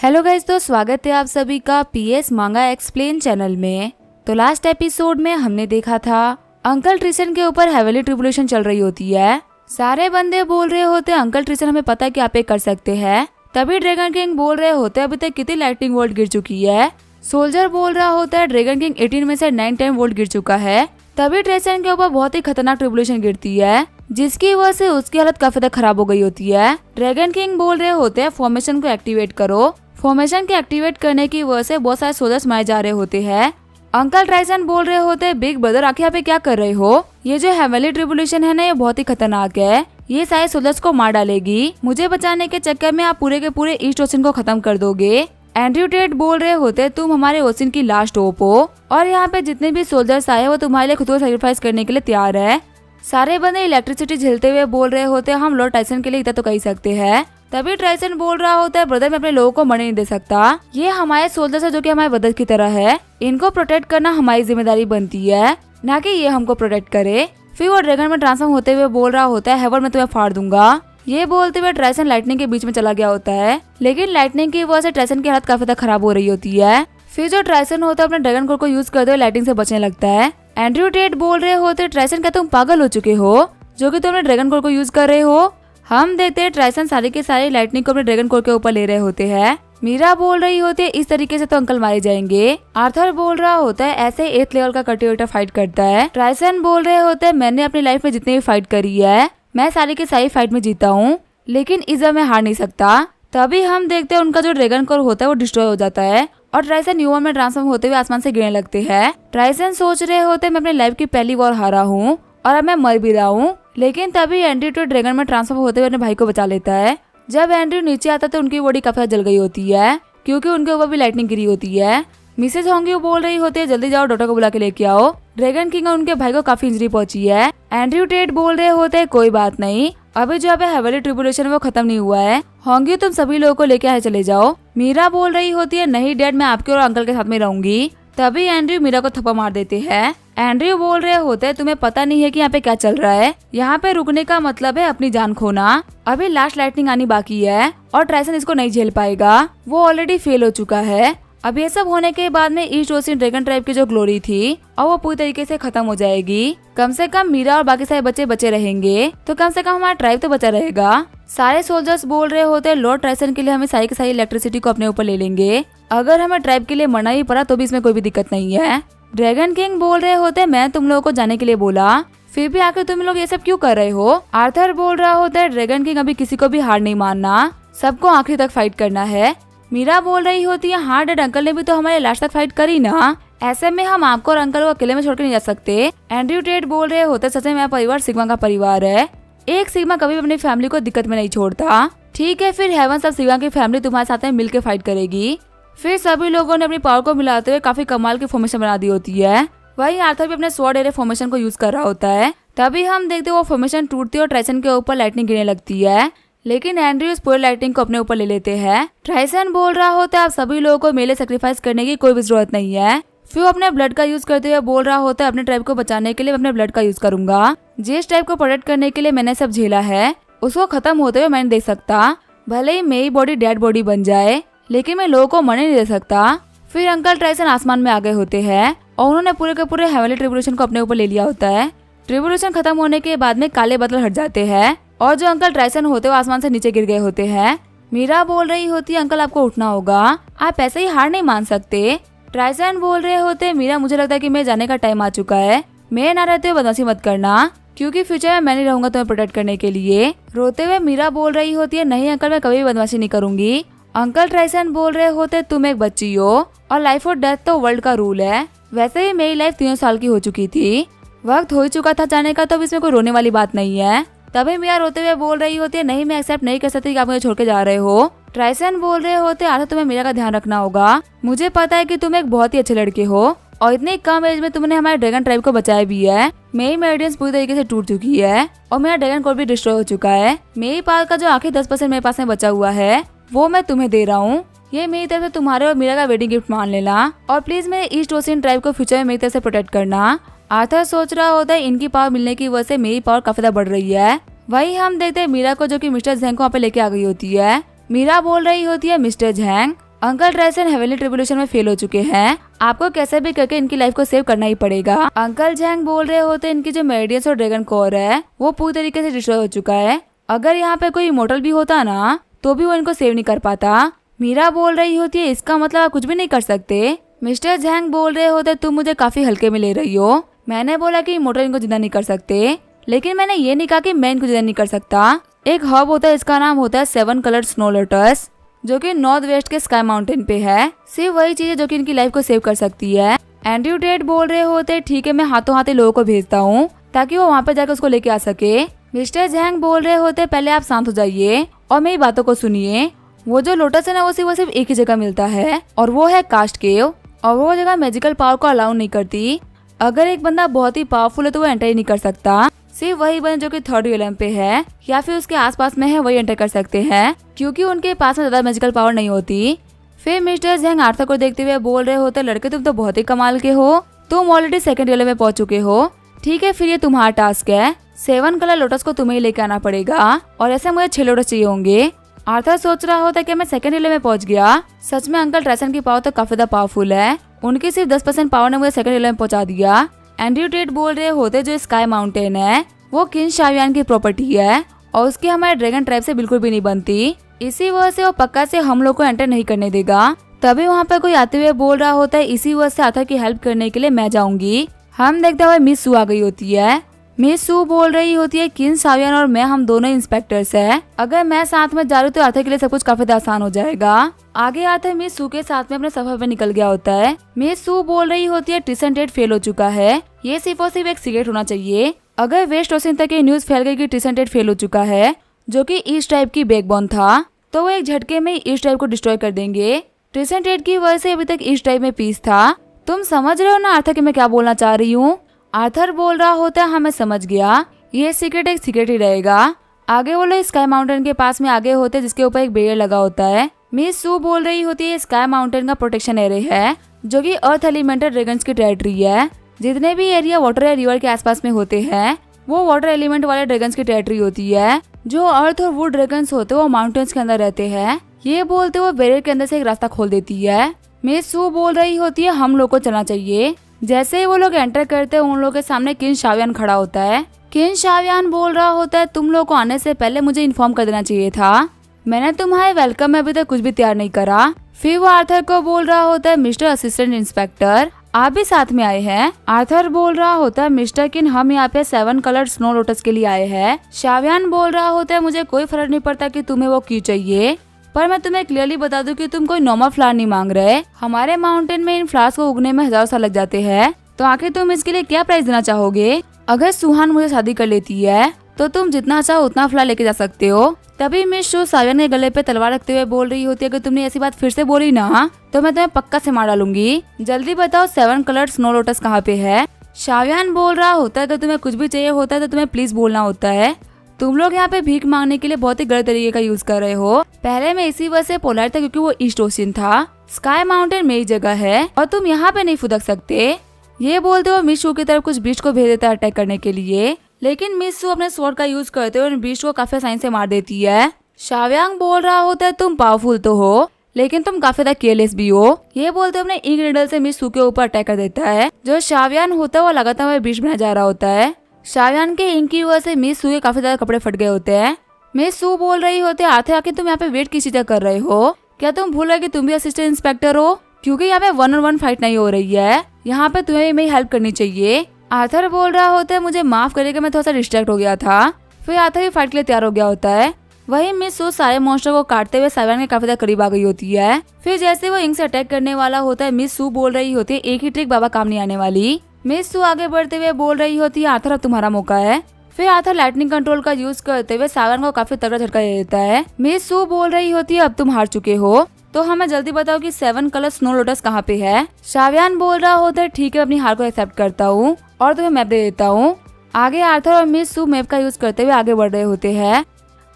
Hello guys, तो स्वागत है आप सभी का पीएस मांगा एक्सप्लेन चैनल में। तो लास्ट एपिसोड में हमने देखा था अंकल ट्रिसन के ऊपर हेवनली ट्रिब्यूलेशन चल रही होती है। सारे बंदे बोल रहे होते हैं अंकल ट्रिसन हमें पता है कि आप ये कर सकते हैं। तभी ड्रैगन किंग बोल रहे होते हैं अभी तक कितनी लाइटनिंग वोल्ट गिर चुकी है। सोल्जर बोल रहा होता है ड्रैगन किंग 18 में से 9 टाइम वोल्ट गिर चुका है। तभी ट्रिसन के ऊपर बहुत ही खतरनाक ट्रिब्यूलेशन गिरती है जिसकी वजह से उसकी हालत काफी तक खराब हो गई होती है। ड्रैगन किंग बोल रहे होते हैं फॉर्मेशन को एक्टिवेट करो। फॉर्मेशन के एक्टिवेट करने की वजह से बहुत सारे सोल्जर्स मारे जा रहे होते हैं। अंकल ट्राइसन बोल रहे होते हैं बिग ब्रदर आखिर यहाँ पे क्या कर रहे हो, ये जो हेवनली ट्रिब्यूलेशन है ना ये बहुत ही खतरनाक है, ये सारे सोल्जर्स को मार डालेगी। मुझे बचाने के चक्कर में आप पूरे के पूरे ईस्ट ओशन को खत्म कर दोगे। एंड्रयू टेट बोल रहे होते तुम हमारे ओशन की लास्ट होप हो और यहाँ पे जितने भी सोल्जर्स आए वो तुम्हारे लिए खुद को सैक्रिफाइस करने के लिए तैयार है। सारे बंदे इलेक्ट्रिसिटी झेलते हुए बोल रहे होते हम लॉर्ड टाइसन के लिए इतना तो कह सकते हैं। तभी ट्राइसन बोल रहा होता है ब्रदर मैं अपने लोगों को मरने नहीं दे सकता, ये हमारे सोल्जर्स है जो कि हमारे ब्रदर की तरह है, इनको प्रोटेक्ट करना हमारी जिम्मेदारी बनती है, ना कि ये हमको प्रोटेक्ट करे। फिर वो ड्रैगन में ट्रांसफॉर्म होते हुए बोल रहा होता है हेवन में तुम्हें फाड़ दूंगा। ये बोलते हुए ट्राइसन लाइटनिंग के बीच में चला गया होता है, लेकिन लाइटनिंग की वजह से ट्राइसन की हालत काफी तक खराब हो रही होती है। फिर जो ट्राइसन होता है अपने ड्रैगन कोर को यूज करते हुए लाइटिंग से बचने लगता है। एंड्रयू टेट बोल रहे होते ट्राइसन क्या तुम पागल हो चुके हो जो कि तुम अपने ड्रैगन कोर को यूज कर रहे हो। हम देखते हैं ट्राइसन सारे के सारे लाइटनिंग को अपने ड्रैगन कोर के ऊपर ले रहे होते हैं। मीरा बोल रही होती है इस तरीके से तो अंकल मारे जाएंगे। आर्थर बोल रहा होता है ऐसे 8th लेवल का कल्टिवेटर फाइट करता है। ट्राइसन बोल रहे होते हैं मैंने अपनी लाइफ में जितनी भी फाइट करी है मैं सारी की सारी फाइट में जीता हूँ, लेकिन इस बार मैं हार नहीं सकता। तभी हम देखते हैं उनका जो ड्रैगन कोर होता है वो डिस्ट्रॉय हो जाता है और ट्राइसन ह्यूमन में ट्रांसफॉर्म होते हुए आसमान से गिरने लगते हैं। ट्राइसन सोच रहे होते मैं अपनी लाइफ की पहली वॉर हारा हूँ और अब मैं मर भी रहा हूँ, लेकिन तभी एंड्रयू तो ड्रैगन में ट्रांसफॉर्म होते हुए अपने भाई को बचा लेता है। जब एंड्रयू नीचे आता तो उनकी बॉडी काफी जल गई होती है क्योंकि उनके ऊपर भी लाइटनिंग गिरी होती है। मिसेज होंगी बोल रही होती है जल्दी जाओ डॉक्टर को बुला के लेके आओ, ड्रैगन किंग और उनके भाई को काफी इंजरी पहुंची है। एंड्रयू टेट बोल रहे होते हैं कोई बात नहीं, अभी जो है हेवनली ट्रिब्यूलेशन वो खत्म नहीं हुआ है, होंगी तुम सभी लोगों को लेके आए चले जाओ। मीरा बोल रही होती है नहीं डैड मैं आपके और अंकल के साथ में रहूंगी। तभी एंड्रयू मीरा को थप्पड़ मार देते हैं। एंड्रयू बोल रहे होते हैं तुम्हें पता नहीं है कि यहाँ पे क्या चल रहा है, यहाँ पे रुकने का मतलब है अपनी जान खोना। अभी लास्ट लाइटनिंग आनी बाकी है और ट्राइसन इसको नहीं झेल पाएगा, वो ऑलरेडी फेल हो चुका है। अब ये सब होने के बाद में ईस्ट ओशन ड्रैगन ट्राइब की जो ग्लोरी थी और वो पूरी तरीके से खत्म हो जाएगी। कम से कम मीरा और बाकी सारे बच्चे बचे रहेंगे तो कम से कम हमारा ट्राइब तो बचा रहेगा। सारे सोल्जर्स बोल रहे होते हैं लॉर्ड ट्राइसन के लिए हमें सारी की सारी इलेक्ट्रिसिटी को अपने ऊपर ले लेंगे, अगर हमें ट्राइब के लिए मरना ही पड़ा तो भी इसमें कोई भी दिक्कत नहीं है। ड्रैगन किंग बोल रहे होते हैं मैं तुम लोगों को जाने के लिए बोला, फिर भी आखिर तुम लोग ये सब क्यों कर रहे हो। आर्थर बोल रहा होता है ड्रैगन किंग अभी किसी को भी हार नहीं मानना, सबको आखिरी तक फाइट करना है। मीरा बोल रही होती है हाँ डैड अंकल ने भी तो हमारे लास्ट तक फाइट करी ना, ऐसे में हम आपको और अंकल को अकेले में छोड़ के नहीं जा सकते। एंड्रयू टेट बोल रहे होते सच में मेरा परिवार सिग्मा का परिवार है, एक सिग्मा कभी भी अपनी फैमिली को दिक्कत में नहीं छोड़ता। ठीक है फिर हेवन सब सिग्मा की फैमिली तुम्हारे साथ में मिलकर फाइट करेगी। फिर सभी लोगों ने अपनी पावर को मिलाते हुए काफी कमाल की फॉर्मेशन बना दी होती है। वही आर्थर भी अपने स्वॉर्ड एरे फॉर्मेशन को यूज कर रहा होता है। तभी हम देखते वो फॉर्मेशन टूटती है और ट्राइसन के ऊपर लाइटनिंग गिरने लगती है, लेकिन एंड्रयू इस पूरे लाइटनिंग को अपने ऊपर ले लेते हैं। ट्राइसन बोल रहा होता है आप सभी लोगों को मेरे सेक्रीफाइस करने की कोई भी जरूरत नहीं है। फिर वो अपने ब्लड का यूज करते हुए बोल रहा होता है अपने ट्राइब को बचाने के लिए मैं अपने ब्लड का यूज करूंगा, जिस ट्राइब को प्रोटेक्ट करने के लिए मैंने सब झेला है उसको खत्म होते हुए मैं नहीं देख सकता, भले ही मेरी बॉडी डेड बॉडी बन जाए लेकिन मैं लोगों को मरने नहीं दे सकता। फिर अंकल ट्राइसन आसमान में आ गए होते हैं और उन्होंने पूरे के पूरे हेवनली ट्रिब्यूलेशन को अपने ऊपर ले लिया होता है। ट्रिब्यूलेशन खत्म होने के बाद में काले बादल हट जाते हैं और जो अंकल ट्राइसन होते वो आसमान से नीचे गिर गए होते हैं। मीरा बोल रही होती है अंकल आपको उठना होगा, आप ऐसे ही हार नहीं मान सकते। ट्राइसन बोल रहे होते मीरा मुझे लगता है कि मेरे जाने का टाइम आ चुका है, मैं ना रहते हुए बदमाशी मत करना क्योंकि फ्यूचर में मैं नहीं रहूंगा तुम्हें प्रोटेक्ट करने के लिए। रोते हुए मीरा बोल रही होती है नहीं अंकल मैं कभी भी बदमाशी नहीं करूंगी। अंकल ट्राइसन बोल रहे होते तुम एक बच्ची हो और लाइफ और डेथ तो वर्ल्ड का रूल है, वैसे ही मेरी लाइफ 3 साल की हो चुकी थी, वक्त हो चुका था जाने का, तो इसमें कोई रोने वाली बात नहीं है। तभी मीरा रोते हुए बोल रही होती है नहीं मैं एक्सेप्ट नहीं कर सकती कि आप मुझे छोड़ के जा रहे हो। ट्राइसन बोल रहे होते आधा तुम्हें मीरा का ध्यान रखना होगा, मुझे पता है कि तुम एक बहुत ही अच्छे लड़के हो और इतनी कम एज में तुमने हमारे ड्रैगन ट्राइब को बचाया भी है। मेरी मेरिडियंस पूरी तरीके से टूट चुकी है और मेरा ड्रैगन कोर भी डिस्ट्रॉय हो चुका है। मेरी पाल का जो आखिरी 10% मेरे पास में बचा हुआ है वो मैं तुम्हें दे रहा हूँ, ये मेरी तरफ से तुम्हारे और मीरा का वेडिंग गिफ्ट मान लेना और प्लीज मेरे ईस्ट ओशन ट्राइब को फ्यूचर में मेरी तरफ से प्रोटेक्ट करना। आर्थर सोच रहा होता है इनकी पावर मिलने की वजह से मेरी पावर काफी ज्यादा बढ़ रही है। वही हम देखते हैं मीरा को जो कि मिस्टर झैंग को वहाँ पे लेके आ गई होती है। मीरा बोल रही होती है mister Zhang uncle ट्राइसन heavenly tribulation में फेल हो चुके हैं, आपको कैसे भी करके इनकी लाइफ को सेव करना ही पड़ेगा। अंकल जैंग बोल रहे होते इनकी जो मेरिडियंस और ड्रैगन कोर है वो पूरी तरीके से डिस्ट्रॉय हो चुका है। अगर यहाँ पे कोई इमोर्टल भी होता ना तो भी वो इनको सेव नहीं कर पाता। मीरा बोल रही होती है इसका मतलब आप कुछ भी नहीं कर सकते। मिस्टर जैंग बोल रहे होते तुम मुझे काफी हल्के में ले रही हो। मैंने बोला कि इमोर्टल इनको जिंदा नहीं कर सकते, लेकिन मैंने ये नहीं कहा कि मैं इनको जिंदा नहीं कर सकता। एक हब होता है, इसका नाम होता है 7 कलर्ड स्नो लोटस, जो कि नॉर्थ वेस्ट के स्काई माउंटेन पे है। सिर्फ वही चीज है जो कि इनकी लाइफ को सेव कर सकती है। एंड्रयू टेट बोल रहे होते ठीक है मैं हाथों हाथ लोगों को भेजता हूँ ताकि वो वहाँ पे जाकर उसको लेके आ सके। मिस्टर जैंग बोल रहे होते पहले आप शांत हो जाइए और मेरी बातों को सुनिए। वो जो लोटस है ना वो सिर्फ एक ही जगह मिलता है और वो है कास्ट केव, और वो जगह मैजिकल पावर को अलाउ नहीं करती। अगर एक बंदा बहुत ही पावरफुल है तो वो एंटर ही नहीं कर सकता। सिर्फ वही बंदा जो कि थर्ड रियलम पे है या फिर उसके आसपास में है वही एंटर कर सकते हैं, क्योंकि उनके पास में ज्यादा मैजिकल पावर नहीं होती। फिर मिस्टर जैंग आर्थर को देखते हुए बोल रहे होते लड़के तुम तो बहुत ही कमाल के हो, तुम ऑलरेडी सेकंड रियलम में पहुंच चुके हो। ठीक है फिर ये तुम्हारा टास्क है, 7 कलर लोटस को तुम्हें ही लेके आना पड़ेगा और ऐसे मुझे 6 लोटस चाहिए होंगे। आर्थर सोच रहा होता कि मैं सेकंड रियलम में पहुंच गया। सच में अंकल ट्राइसन की पावर तो काफी ज्यादा पावरफुल है, उनकी सिर्फ 10% पावर ने मुझे सेकंड रियलम में पहुंचा दिया। एंड्रयू टेट बोल रहे होते जो स्काई माउंटेन है वो किंग शावियान की प्रॉपर्टी है और उसकी हमारे ड्रैगन ट्राइब से बिल्कुल भी नहीं बनती, इसी वजह से वो पक्का से हम लोग को एंटर नहीं करने देगा। तभी वहाँ पे कोई आते हुए बोल रहा होता है इसी वजह से आर्थर की हेल्प करने के लिए मैं जाऊंगी। हम देखते हुए मिस सू आ गई होती है। मिस सू बोल रही होती है किंग शावियान और मैं हम दोनों इंस्पेक्टर्स है, अगर मैं साथ में जा रही हूँ तो आर्थर के लिए सब कुछ काफी आसान हो जाएगा। आगे आते मिस सू के साथ में अपने सफर पे निकल गया होता है। मिस सू बोल रही होती है ट्रिसन टेट फेल हो चुका है, ये सिर्फ और सिर्फ एक सीक्रेट होना चाहिए। अगर वेस्ट ओशन तक ये न्यूज फैल गई कि ट्रिसन टेट फेल हो चुका है जो कि ईस्ट ट्राइब की बैकबोन था, तो वो एक झटके में ईस्ट ट्राइब को डिस्ट्रॉय कर देंगे। ट्रिसन टेट की वजह से अभी तक ईस्ट ट्राइब में पीस था। तुम समझ रहे हो ना आर्थर कि मैं क्या बोलना चाह रही हूँ। आर्थर बोल रहा होता है हाँ मैं समझ गया, ये सीक्रेट एक सीक्रेट ही रहेगा। आगे वो लोग स्काई माउंटेन के पास में आगे होते जिसके ऊपर एक बैरियर लगा होता है। मिस सू बोल रही होती है स्काई माउंटेन का प्रोटेक्शन एरिया है जो कि अर्थ एलिमेंटल ड्रैगन्स की टेरिटरी है। जितने भी एरिया वाटर या रिवर के आसपास में होते हैं वो वाटर एलिमेंट वाले ड्रैगन्स की टेरिटरी होती है। जो अर्थ और वुड ड्रैगन्स होते हैं वो माउंटेन्स के अंदर रहते हैं। ये बोलते वो बैरियर के अंदर से एक रास्ता खोल देती है। मिस सू बोल रही होती है हम लोग को चलना चाहिए। जैसे ही वो लोग एंटर करते हैं उन लोगों के सामने किंग शावियान खड़ा होता है। किंग शावियान बोल रहा होता है तुम लोग को आने से पहले मुझे इन्फॉर्म कर देना चाहिए था, मैंने तुम्हारे वेलकम में अभी तक कुछ भी तैयार नहीं करा। फिर वो आर्थर को बोल रहा होता है मिस्टर असिस्टेंट इंस्पेक्टर आप भी साथ में आए हैं। आर्थर बोल रहा होता है मिस्टर किन हम यहाँ पे 7 कलर स्नो लोटस के लिए आए हैं। शावियान बोल रहा होता है मुझे कोई फर्क नहीं पड़ता कि तुम्हें वो क्यों चाहिए, पर मैं तुम्हें क्लियरली बता दूं कि तुम कोई नॉर्मल फ्लावर नहीं मांग रहे। हमारे माउंटेन में इन फ्लावर्स को उगने में 1000 साल लग जाते हैं, तो आखिर तुम इसके लिए क्या प्राइस देना चाहोगे। अगर सुहान मुझे शादी कर लेती है तो तुम जितना चाहो उतना फ्लावर लेके जा सकते हो। तभी मिस शू शावियान के गले पे तलवार रखते हुए बोल रही होती है कि तुमने ऐसी बात फिर से बोली ना तो मैं तुम्हें पक्का से मार डालूंगी। जल्दी बताओ 7 कलर स्नो लोटस कहाँ पे है। शावियान बोल रहा होता है कि तुम्हें कुछ भी चाहिए होता है तो तुम्हें प्लीज बोलना होता है। तुम लोग यहाँ पे भीख मांगने के लिए बहुत ही गलत तरीके का यूज कर रहे हो। पहले मैं इसी वजह से पोलाइट था क्योंकि वो ईस्ट ओशन था, स्काई माउंटेन मेरी जगह है और तुम यहाँ पे नहीं फुदक सकते। ये बोलते हुए मिस शू की तरफ कुछ बीस्ट को भेज देता है अटैक करने के लिए, लेकिन मिस शू अपने स्वॉर्ड का यूज करते हुए बीस्ट को काफी आसानी से मार देती है। शावियांग बोल रहा होता है तुम पावरफुल तो हो लेकिन तुम काफी ज्यादा केयरलेस भी हो। ये बोलते अपने इंक निडल से मिस शू के ऊपर अटैक कर देता है। जो शावियान होता है वो लगातार वह बीस्ट बना जा रहा होता है। शावियान के इंक की वजह से मिस शू के काफी ज्यादा कपड़े फट गए होते हैं। मिस शू बोल रही होते आते आके तुम यहाँ पे वेट किसी तरह कर रहे हो, क्या तुम भूल रहे कि तुम भी असिस्टेंट इंस्पेक्टर हो, क्योंकि यहाँ पे 1-on-1 फाइट नहीं हो रही है, यहाँ पे तुम्हें मेरी हेल्प करनी चाहिए। आर्थर बोल रहा होता है मुझे माफ करेगा मैं थोड़ा सा डिस्ट्रैक्ट हो गया था। फिर आर्थर भी फाइट के लिए तैयार हो गया होता है। वही मिस शू सारे मॉन्स्टर को काटते हुए शावियान के काफी ज्यादा करीब आ गई होती है। फिर जैसे वो इंक से अटैक करने वाला होता है मिस शू बोल रही होती है एक ही ट्रिक बाबा काम नहीं आने वाली। मिस शू आगे बढ़ते हुए बोल रही होती है आर्थर अब तुम्हारा मौका है। फिर आर्थर लाइटनिंग कंट्रोल का यूज करते हुए शावियान को काफी तगड़ा झटका दे देता है। मिस शू बोल रही होती है अब तुम हार चुके हो तो हमें जल्दी बताओ कि 7 कलर स्नो लोटस कहाँ पे है। शावियान बोल रहा होता है ठीक है अपनी हार को एक्सेप्ट करता हूँ और तुम्हें मैप दे देता हूँ। आगे आर्थर और मिस शू मैप का यूज करते हुए आगे बढ़ रहे होते हैं।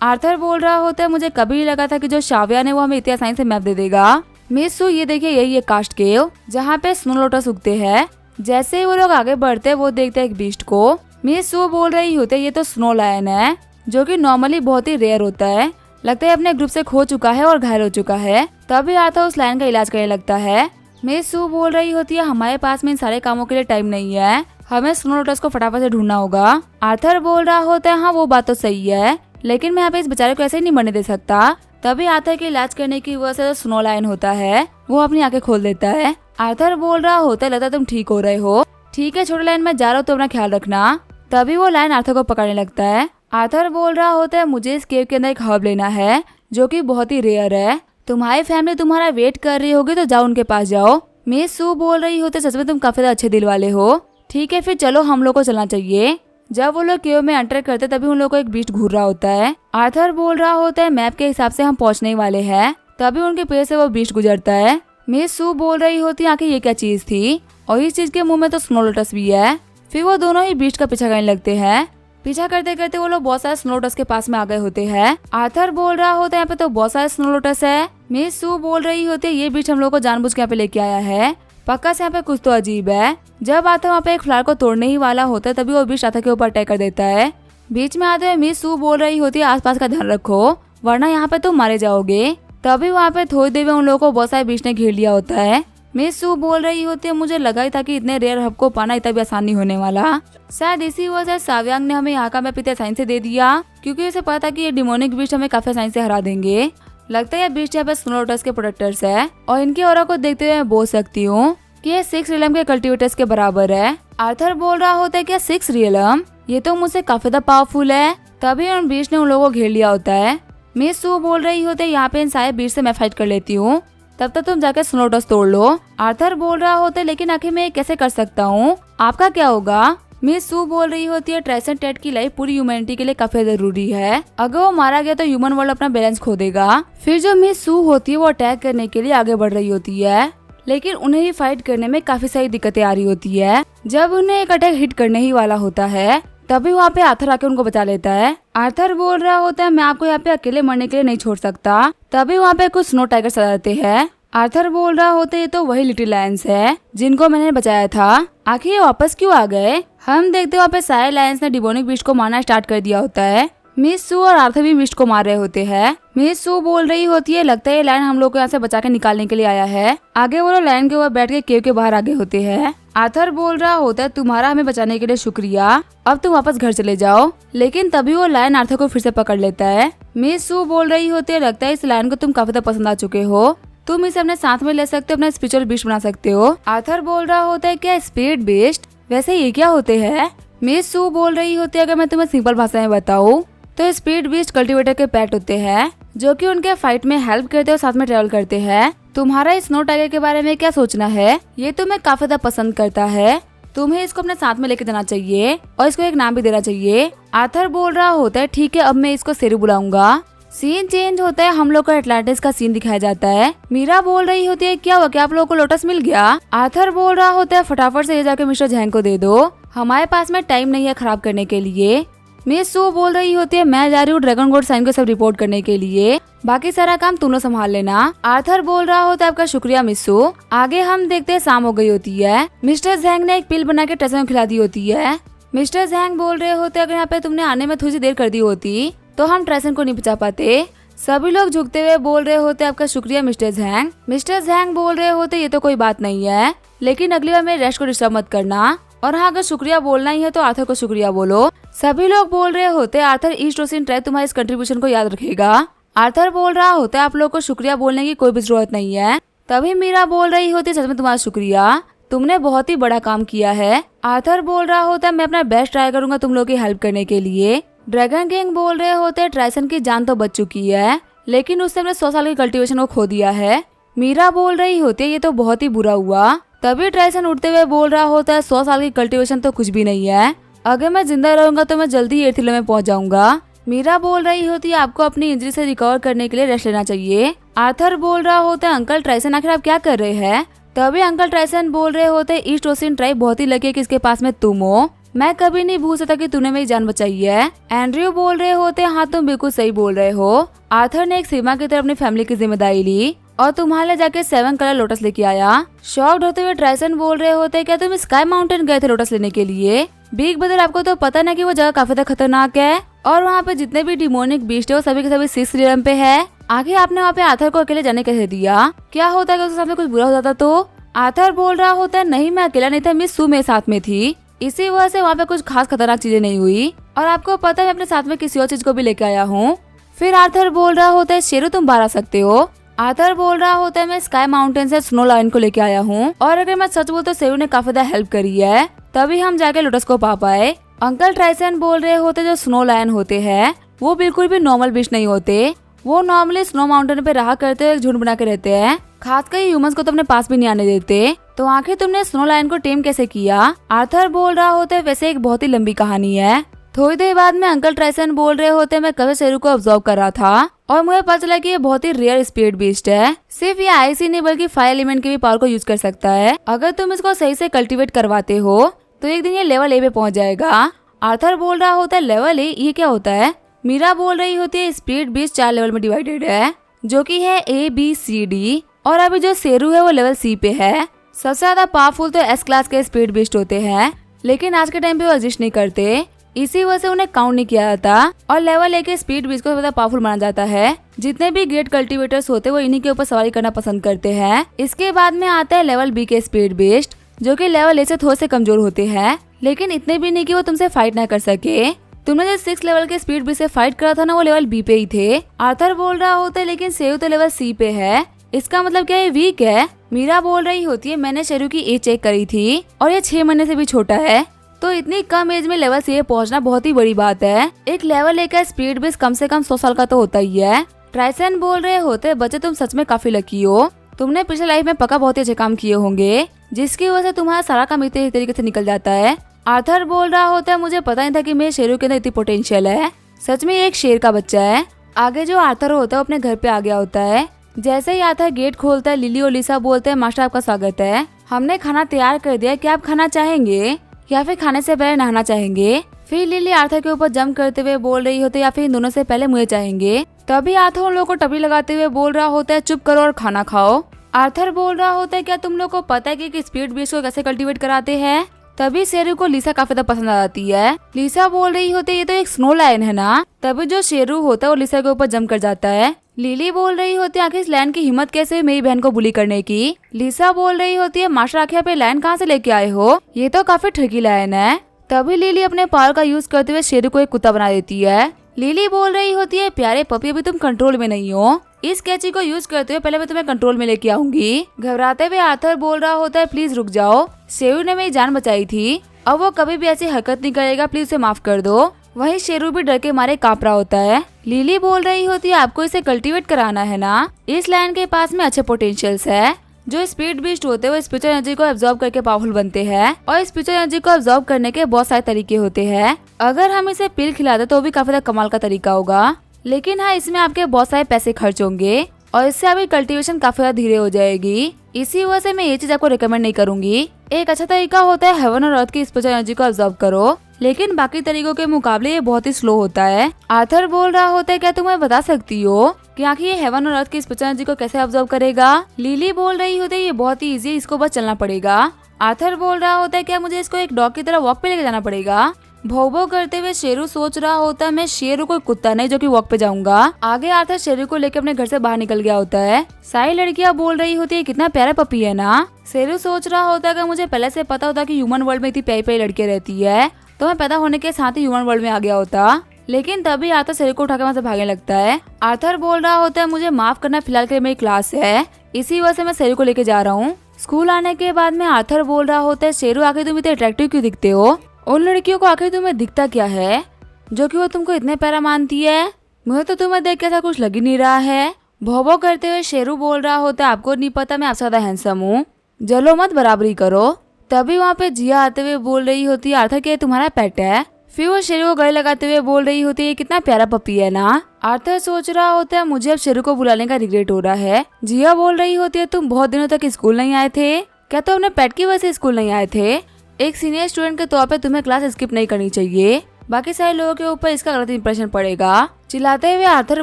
आर्थर बोल रहा होता है मुझे कभी नहीं लगा था कि जो शावियान है वो हमें इतनी आसानी से मैप दे देगा। मिस शू ये देखिए यही है कास्ट केव जहाँ पे स्नो लोटस उगते हैं। जैसे ही वो लोग आगे बढ़ते हैं वो देखते हैं एक बीस्ट को। मिस शू बोल रही होती है ये तो स्नो लायन है जो कि नॉर्मली बहुत ही रेयर होता है, लगता है अपने ग्रुप से खो चुका है और घायल हो चुका है। तभी आर्थर उस लायन का इलाज करने लगता है। मिस सू बोल रही होती है हमारे पास में इन सारे कामों के लिए टाइम नहीं है, हमें स्नो लोटस को फटाफट से ढूंढना होगा। आर्थर बोल रहा होता है हाँ वो बात तो सही है, लेकिन मैं यहाँ पे इस बेचारे को ऐसे ही नहीं मरने दे सकता। तभी आर्थर के इलाज करने की वजह से स्नो लायन होता है वो अपनी आंखें खोल देता है। आर्थर बोल रहा होता है लगता है तुम ठीक हो रहे हो, ठीक है छोटे लायन मैं जा रहा हूँ तो अपना ख्याल रखना। तभी वो लायन आर्थर को पकड़ने लगता है। आर्थर बोल रहा होता है मुझे इस केव के अंदर एक हर्ब लेना है जो कि बहुत ही रेयर है, तुम्हारी फैमिली तुम्हारा वेट कर रही होगी तो जाओ उनके पास जाओ। मिस सू बोल रही होती है सच में तुम काफी अच्छे दिल वाले हो, ठीक है फिर चलो हम लोग को चलना चाहिए। जब वो लोग केव में एंटर करते तभी उन लोग को एक बीस्ट घूर रहा होता है। आर्थर बोल रहा होता है मैप के हिसाब से हम पहुंचने वाले हैं। तभी उनके पेड़ से वो बीस्ट गुजरता है। मिस सू बोल रही होती है आखिर ये क्या चीज थी, और इस चीज के मुंह में तो स्नो लोटस भी है। फिर वो दोनों ही बीस्ट का पीछा करने लगते हैं। पीछा करते करते वो लोग बहुत सारे स्नो लोटस के पास में आ गए होते हैं। आर्थर बोल रहा होता है यहाँ पे तो बहुत सारे स्नो लोटस है। मिस सू बोल रही होती है ये बीस्ट हम लोग को जानबूझ के यहाँ पे लेके आया है, पक्का से यहाँ पे कुछ तो अजीब है। जब आर्थर वहाँ पे एक फ्लावर को तोड़ने ही वाला होता है तभी वो बीस्ट आर्थर के ऊपर अटैक कर देता है। बीच में आते हुए मिस सू बोल रही होती है आसपास का ध्यान रखो वरना यहाँ पे तुम मारे जाओगे। तभी वहाँ पे थोड़ी देर में उन लोगों को बहुत सारे बीस्ट ने घेर लिया होता है। मिस सू बोल रही होती है मुझे लगा ही था कि इतने रेयर हब को पाना इतना भी आसान नहीं होने वाला, शायद इसी वजह से साव्यांग ने हमें यहाँ का मैप इतने आसानी से दे दिया क्योंकि उसे पता था कि ये डिमोनिक बीस्ट हमें काफी आसानी से हरा देंगे। लगता है ये बीस्ट यहाँ पे स्नो लोटस के प्रोटेक्टर्स है और इनके ऑरा को देखते हुए मैं बोल सकती हूँ कि ये 6 रियलम के कल्टिवेटर्स के बराबर है। आर्थर बोल रहा होता है कि 6 रियलम ये तो मुझसे काफी ज्यादा पावरफुल है। तभी उन बीस्ट ने उन लोगों को घेर लिया होता है। मिस सू बोल रही होते है यहाँ पे इन सारे बीस्ट से मैं फाइट कर लेती हूँ, तब तक तुम जाके स्नो लोटस तोड़ लो। आर्थर बोल रहा होता है लेकिन आखिर मैं कैसे कर सकता हूँ, आपका क्या होगा। मिस सू बोल रही होती है ट्राइसन टेड की लाइफ पूरी ह्यूमैनिटी के लिए काफी जरूरी है, अगर वो मारा गया तो ह्यूमन वर्ल्ड अपना बैलेंस खो देगा। फिर जो मिस सू होती है वो अटैक करने के लिए आगे बढ़ रही होती है, लेकिन उन्हें ही फाइट करने में काफी सारी दिक्कतें आ रही होती है। जब उन्हें एक अटैक हिट करने ही वाला होता है तभी वहाँ पे आर्थर आके उनको बचा लेता है। आर्थर बोल रहा होता है मैं आपको यहाँ पे अकेले मरने के लिए नहीं छोड़ सकता। तभी वहाँ पे कुछ स्नो टाइगर्स आ जाते हैं। आर्थर बोल रहा होता है ये तो वही लिटिल लायंस है जिनको मैंने बचाया था, आखिर ये वापस क्यों आ गए। हम देखते वहाँ पे सारे लायंस ने डिमोनिक बीस्ट को मारना स्टार्ट कर दिया होता है। मिस सू और आर्थर भी बीस्ट को मार रहे होते हैं। मिस सू बोल रही होती है लगता है ये लायन हम लोग को यहाँ से बचा के निकालने के लिए आया है। आगे वो लोग लायन के ऊपर बैठ के केव के बाहर आगे होते हैं। आर्थर बोल रहा होता है तुम्हारा हमें बचाने के लिए शुक्रिया, अब तुम वापस घर चले जाओ। लेकिन तभी वो लायन आर्थर को फिर से पकड़ लेता है। मिस सू बोल रही होती है लगता है इस लायन को तुम काफी ज्यादा पसंद आ चुके हो, तुम इसे अपने साथ में ले सकते हो, अपना स्पिरिचुअल बीस्ट बना सकते हो। आर्थर बोल रहा होता है क्या स्पिरिट बीस्ट, वैसे ये क्या होते हैं। मिस सू बोल रही होती है अगर मैं तुम्हें सिंपल भाषा में बताऊं तो स्पिरिट बीस्ट कल्टिवेटर के पेट होते हैं जो कि उनके फाइट में हेल्प करते और साथ में ट्रेवल करते हैं। तुम्हारा स्नो टाइगर के बारे में क्या सोचना है, ये तुम्हें काफी ज्यादा पसंद करता है, तुम्हें इसको अपने साथ में लेके जाना चाहिए और इसको एक नाम भी देना चाहिए। आर्थर बोल रहा होता है ठीक है अब मैं इसको सेरू बुलाऊंगा। सीन चेंज होता है, हम लोग को एटलांटिस का सीन दिखाया जाता है। मीरा बोल रही होती है क्या हुआ, क्या आप लोगों को लोटस मिल गया। आर्थर बोल रहा होता है फटाफट से ये जाके मिस्टर झैंग को दे दो, हमारे पास में टाइम नहीं है खराब करने के लिए। मिस सू बोल रही होती है मैं जा रही हूँ ड्रैगन गॉड साइन को सब रिपोर्ट करने के लिए, बाकी सारा काम तुम लोग संभाल लेना। आर्थर बोल रहा होता है आपका शुक्रिया मिस सू। आगे हम देखते हैं शाम हो गई होती है। मिस्टर झैंग ने एक पिल बना के ट्रेसन को खिला दी होती है। मिस्टर झैंग बोल रहे होते अगर यहाँ पे तुमने आने में थोड़ी सी देर कर दी होती तो हम ट्रेसन को नहीं बचा पाते। सभी लोग झुकते हुए बोल रहे होते आपका शुक्रिया मिस्टर झैंग। मिस्टर झैंग बोल रहे होते ये तो कोई बात नहीं है, लेकिन अगली बार मेरे रेस्ट को डिस्टर्ब मत करना, और हाँ अगर शुक्रिया बोलना ही है तो आर्थर को शुक्रिया बोलो। सभी लोग बोल रहे होते आर्थर ईस्ट ओशियन ट्राइब तुम्हारे इस कंट्रीब्यूशन को याद रखेगा। आर्थर बोल रहा होता है आप लोग को शुक्रिया बोलने की कोई भी जरूरत नहीं है। तभी मीरा बोल रही होती सच में तुम्हारा शुक्रिया, तुमने बहुत ही बड़ा काम किया है। आर्थर बोल रहा होता है मैं अपना बेस्ट ट्राई करूंगा तुम लोग की हेल्प करने के लिए। ड्रैगन किंग बोल रहे होते ट्राइसन की जान तो बच चुकी है, लेकिन उससे हमने 100 साल की कल्टीवेशन को खो दिया है। मीरा बोल रही होती है ये तो बहुत ही बुरा हुआ। तभी ट्राइसन उठते हुए बोल रहा होता है 100 साल की कल्टीवेशन तो कुछ भी नहीं है, अगर मैं जिंदा रहूंगा तो मैं जल्दी एर्थ में पहुंच जाऊंगा। मीरा बोल रही होती है आपको अपनी इंजरी से रिकवर करने के लिए रेस्ट लेना चाहिए। आर्थर बोल रहा होता है अंकल ट्राइसन आखिर आप क्या कर रहे हैं। तभी अंकल ट्राइसन बोल रहे होते ईस्ट ओशियन ट्राइब बहुत ही लकी है कि इसके पास में तुम हो, मैं कभी नहीं भूल सकता कि तूने मेरी जान बचाई है। एंड्रयू बोल रहे होते हाँ तुम बिल्कुल सही बोल रहे हो, आर्थर ने एक सीमा की तरफ अपनी फैमिली की जिम्मेदारी ली और तुम्हारे जाके 7 कलर लोटस लेके आया। शॉक्ड होते हुए ट्राइसन बोल रहे होते क्या तुम स्काई माउंटेन गए थे लोटस लेने के लिए। बिग ब्रदर आपको तो पता ना कि वो जगह काफी खतरनाक है और वहाँ पे जितने भी डिमोनिक बीस्ट है वो सभी के सभी 6th रियलम पे है। आगे आपने वहाँ पे आर्थर को अकेले जाने कैसे दिया? क्या होता है कि उसके सामने कुछ बुरा हो जाता तो? आर्थर बोल रहा होता है नहीं मैं अकेला नहीं था, मिस सू मेरे साथ में थी, इसी वजह से वहाँ पे कुछ खास खतरनाक चीजें नहीं हुई और आपको पता है मैं अपने साथ में किसी और चीज को भी लेके आया हूँ। फिर आर्थर बोल रहा होता है शेरू तुम बाहर आ सकते हो। आर्थर बोल रहा होता है मैं स्काई माउंटेन से स्नो लाइन को लेके आया हूँ और अगर मैं सच बोलूं तो शेरू ने काफी ज्यादा हेल्प करी है, तभी हम जाके लोटस को पा पाए। अंकल ट्राइसन बोल रहे होते जो स्नो लायन होते हैं वो बिल्कुल भी नॉर्मल बीस्ट नहीं होते, वो नॉर्मली स्नो माउंटेन पे रहा करते हुए झुंड बना के रहते हैं, खासकर ह्यूमंस को तो अपने पास भी नहीं आने देते। तो आखिर तुमने स्नो लायन को टेम कैसे किया? आर्थर बोल रहा होता है वैसे एक बहुत ही लंबी कहानी है। थोड़ी देर बाद में अंकल ट्राइसन बोल रहे होते मैं कभी शेरू को ऑब्जर्व कर रहा था और मुझे पता चला कि ये बहुत ही रेयर स्पीड बीस्ट है, सिर्फ ये आईसी नहीं बल्कि फायर एलिमेंट के भी पावर को यूज कर सकता है। अगर तुम इसको सही से कल्टीवेट करवाते हो तो एक दिन ये लेवल ए पे पहुंच जाएगा। आर्थर बोल रहा होता है लेवल ए ये क्या होता है? मीरा बोल रही होती है स्पीड बीस्ट 4 लेवल में डिवाइडेड है जो कि है ABCD और अभी जो शेरू है वो लेवल C पे है। सबसे ज्यादा पावरफुल तो S क्लास के स्पीड बीस्ट होते हैं, लेकिन आज के टाइम पे वो एग्जिस्ट नहीं करते, इसी वजह से उन्हें काउंट नहीं किया जाता और लेवल ए के स्पीड बीस्ट को ज्यादा पावरफुल माना जाता है। जितने भी ग्रेट कल्टीवेटर्स होते हैं वो इन्हीं के ऊपर सवारी करना पसंद करते हैं। इसके बाद में आता है लेवल B के स्पीड बीस्ट जो कि लेवल ए से थोड़े से कमजोर होते हैं, लेकिन इतने भी नहीं कि वो तुमसे फाइट ना कर सके। तुमने जो 6 लेवल के स्पीड बीस्ट से फाइट करा था ना वो लेवल B पे ही थे। आर्थर बोल रहा होता है लेकिन शेरू तो लेवल C पे है, इसका मतलब क्या ये वीक है? मीरा बोल रही होती है मैंने शेरू की एज चेक करी थी और ये 6 महीने से भी छोटा है, तो इतनी कम एज में लेवल C पहुंचना बहुत ही बड़ी बात है। एक लेवल ए का स्पीड बीस्ट कम से कम 100 साल का तो होता ही है। ट्राइसन बोल रहे होते बच्चे तुम सच में काफी लकी हो, तुमने पिछले लाइफ में पक्का बहुत ही अच्छे काम किए होंगे जिसकी वजह से तुम्हारा सारा काम इतने तरीके से निकल जाता है। आर्थर बोल रहा होता है मुझे पता नहीं था कि मेरे शेरू के अंदर इतनी पोटेंशियल है, सच में एक शेर का बच्चा है। आगे जो आर्थर होता है वो अपने घर पे आ गया होता है। जैसे ही आर्थर गेट खोलता है लिली और लिसा बोलते हैं मास्टर आपका स्वागत है, हमने खाना तैयार कर दिया, क्या आप खाना चाहेंगे या फिर खाने से पहले नहाना चाहेंगे? फिर लिली आर्थर के ऊपर जंप करते हुए बोल रही होती है या फिर इन दोनों से पहले मुझे चाहेंगे। तभी आर्थर उन लोगों को टपली लगाते हुए बोल रहा होता है चुप करो और खाना खाओ। आर्थर बोल रहा होता है क्या तुम लोग को पता है कि स्पीड बीस्ट को कैसे कल्टीवेट कराते हैं? तभी शेरू को लिसा काफी ज्यादा पसंद आ जाती है। लिसा बोल रही होती है ये तो एक स्नो लायन है ना, तभी जो शेरू होता है वो लिसा के ऊपर जंप कर जाता है। लिली बोल रही होती है आखिर इस लायन की हिम्मत कैसे हुई मेरी बहन को बुली करने की? लिसा बोल रही होती है मास्टर आखिर आप ये लायन कहाँ से लेके आए हो, ये तो काफी ठगी लायन है। तभी लिली अपने पावर का यूज करते हुए शेरू को एक कुत्ता बना देती है। लिली बोल रही होती है प्यारे पपी अभी तुम कंट्रोल में नहीं हो, इस कैची को यूज करते हुए पहले मैं तुम्हें कंट्रोल में लेके आऊंगी। घबराते हुए आर्थर बोल रहा होता है प्लीज रुक जाओ, शेरू ने मेरी जान बचाई थी, अब वो कभी भी ऐसी हरकत नहीं करेगा, प्लीज उसे माफ कर दो। वही शेरू भी डर के मारे कांप रहा होता है। लिली बोल रही होती है आपको इसे कल्टीवेट कराना है ना, इस लैंड के पास में अच्छे पोटेंशियल्स है। जो स्पीड बीस्ट होते हैं वो स्पिरिचुअल एनर्जी को एब्जॉर्ब करके पावरफुल बनते हैं और स्पिरिचुअल एनर्जी को एब्जॉर्ब करने के बहुत सारे तरीके होते हैं। अगर हम इसे पिल खिलाते तो भी काफी कमाल का तरीका होगा, लेकिन हाँ इसमें आपके बहुत सारे पैसे खर्च होंगे और इससे आपकी कल्टीवेशन काफी ज्यादा धीरे हो जाएगी, इसी वजह से मैं ये चीज आपको रिकमेंड नहीं करूंगी। एक अच्छा तरीका होता है हेवन और अर्थ की स्पिरिचुअल एनर्जी को एब्जॉर्ब करो, लेकिन बाकी तरीकों के मुकाबले ये बहुत ही स्लो होता है। आर्थर बोल रहा होता है क्या तुम्हें बता सकती हो कि आखिर ये हेवन और अर्थ की स्पिरिचुअल एनर्जी को कैसे एब्जॉर्ब करेगा? लिली बोल रही होती है ये बहुत ही इजी है, इसको बस चलना पड़ेगा। आर्थर बोल रहा होता है क्या मुझे इसको एक डॉग की तरह वॉक पे लेके जाना पड़ेगा? भौ भौ करते हुए शेरू सोच रहा होता है मैं शेरू कोई कुत्ता नहीं जो कि वॉक पे जाऊंगा। आगे आर्थर शेरू को लेकर अपने घर से बाहर निकल गया होता है। सारी लड़कियां बोल रही होती है कितना प्यारा पपी है ना। शेरू सोच रहा होता है कि मुझे पहले से पता होता कि ह्यूमन वर्ल्ड में इतनी प्यारी प्यारी लड़कियां रहती है तो मैं पैदा होने के साथ ही ह्यूमन वर्ल्ड में आ गया होता, लेकिन तभी आर्थर शेरू को उठाकर वहाँ से भागने लगता है। आर्थर बोल रहा होता है मुझे माफ करना, फिलहाल के लिए मेरी क्लास है, इसी वजह से मैं शेरू को लेके जा रहा हूँ। स्कूल आने के बाद में आर्थर बोल रहा होता है शेरू आखिर तुम इतने अट्रैक्टिव क्यों दिखते हो? उन लड़कियों को आखिर तुम्हें दिखता क्या है जो कि वो तुमको इतने प्यारा मानती है? मुझे तो तुम्हें देख के ऐसा कुछ लग ही नहीं रहा है। भौ भौ करते हुए शेरू बोल रहा होता है आपको नहीं पता मैं आपसे ज्यादा हैंडसम हूँ, जलो मत बराबरी करो। तभी वहाँ पे जिया आते हुए बोल रही होती है आर्थर के तुम्हारा पेट है। फिर वो शेरू को गले लगाते हुए बोल रही होती है कितना प्यारा पपी है ना। आर्थर सोच रहा होता है मुझे अब शेरू को बुलाने का रिग्रेट हो रहा है। जिया बोल रही होती है तुम बहुत दिनों तक स्कूल नहीं आए थे, क्या तुम अपने पेट की वजह से स्कूल नहीं आए थे? एक सीनियर स्टूडेंट के तौर पे तुम्हें क्लास स्किप नहीं करनी चाहिए, बाकी सारे लोगों के ऊपर इसका गलत इंप्रेशन पड़ेगा। चिल्लाते हुए आर्थर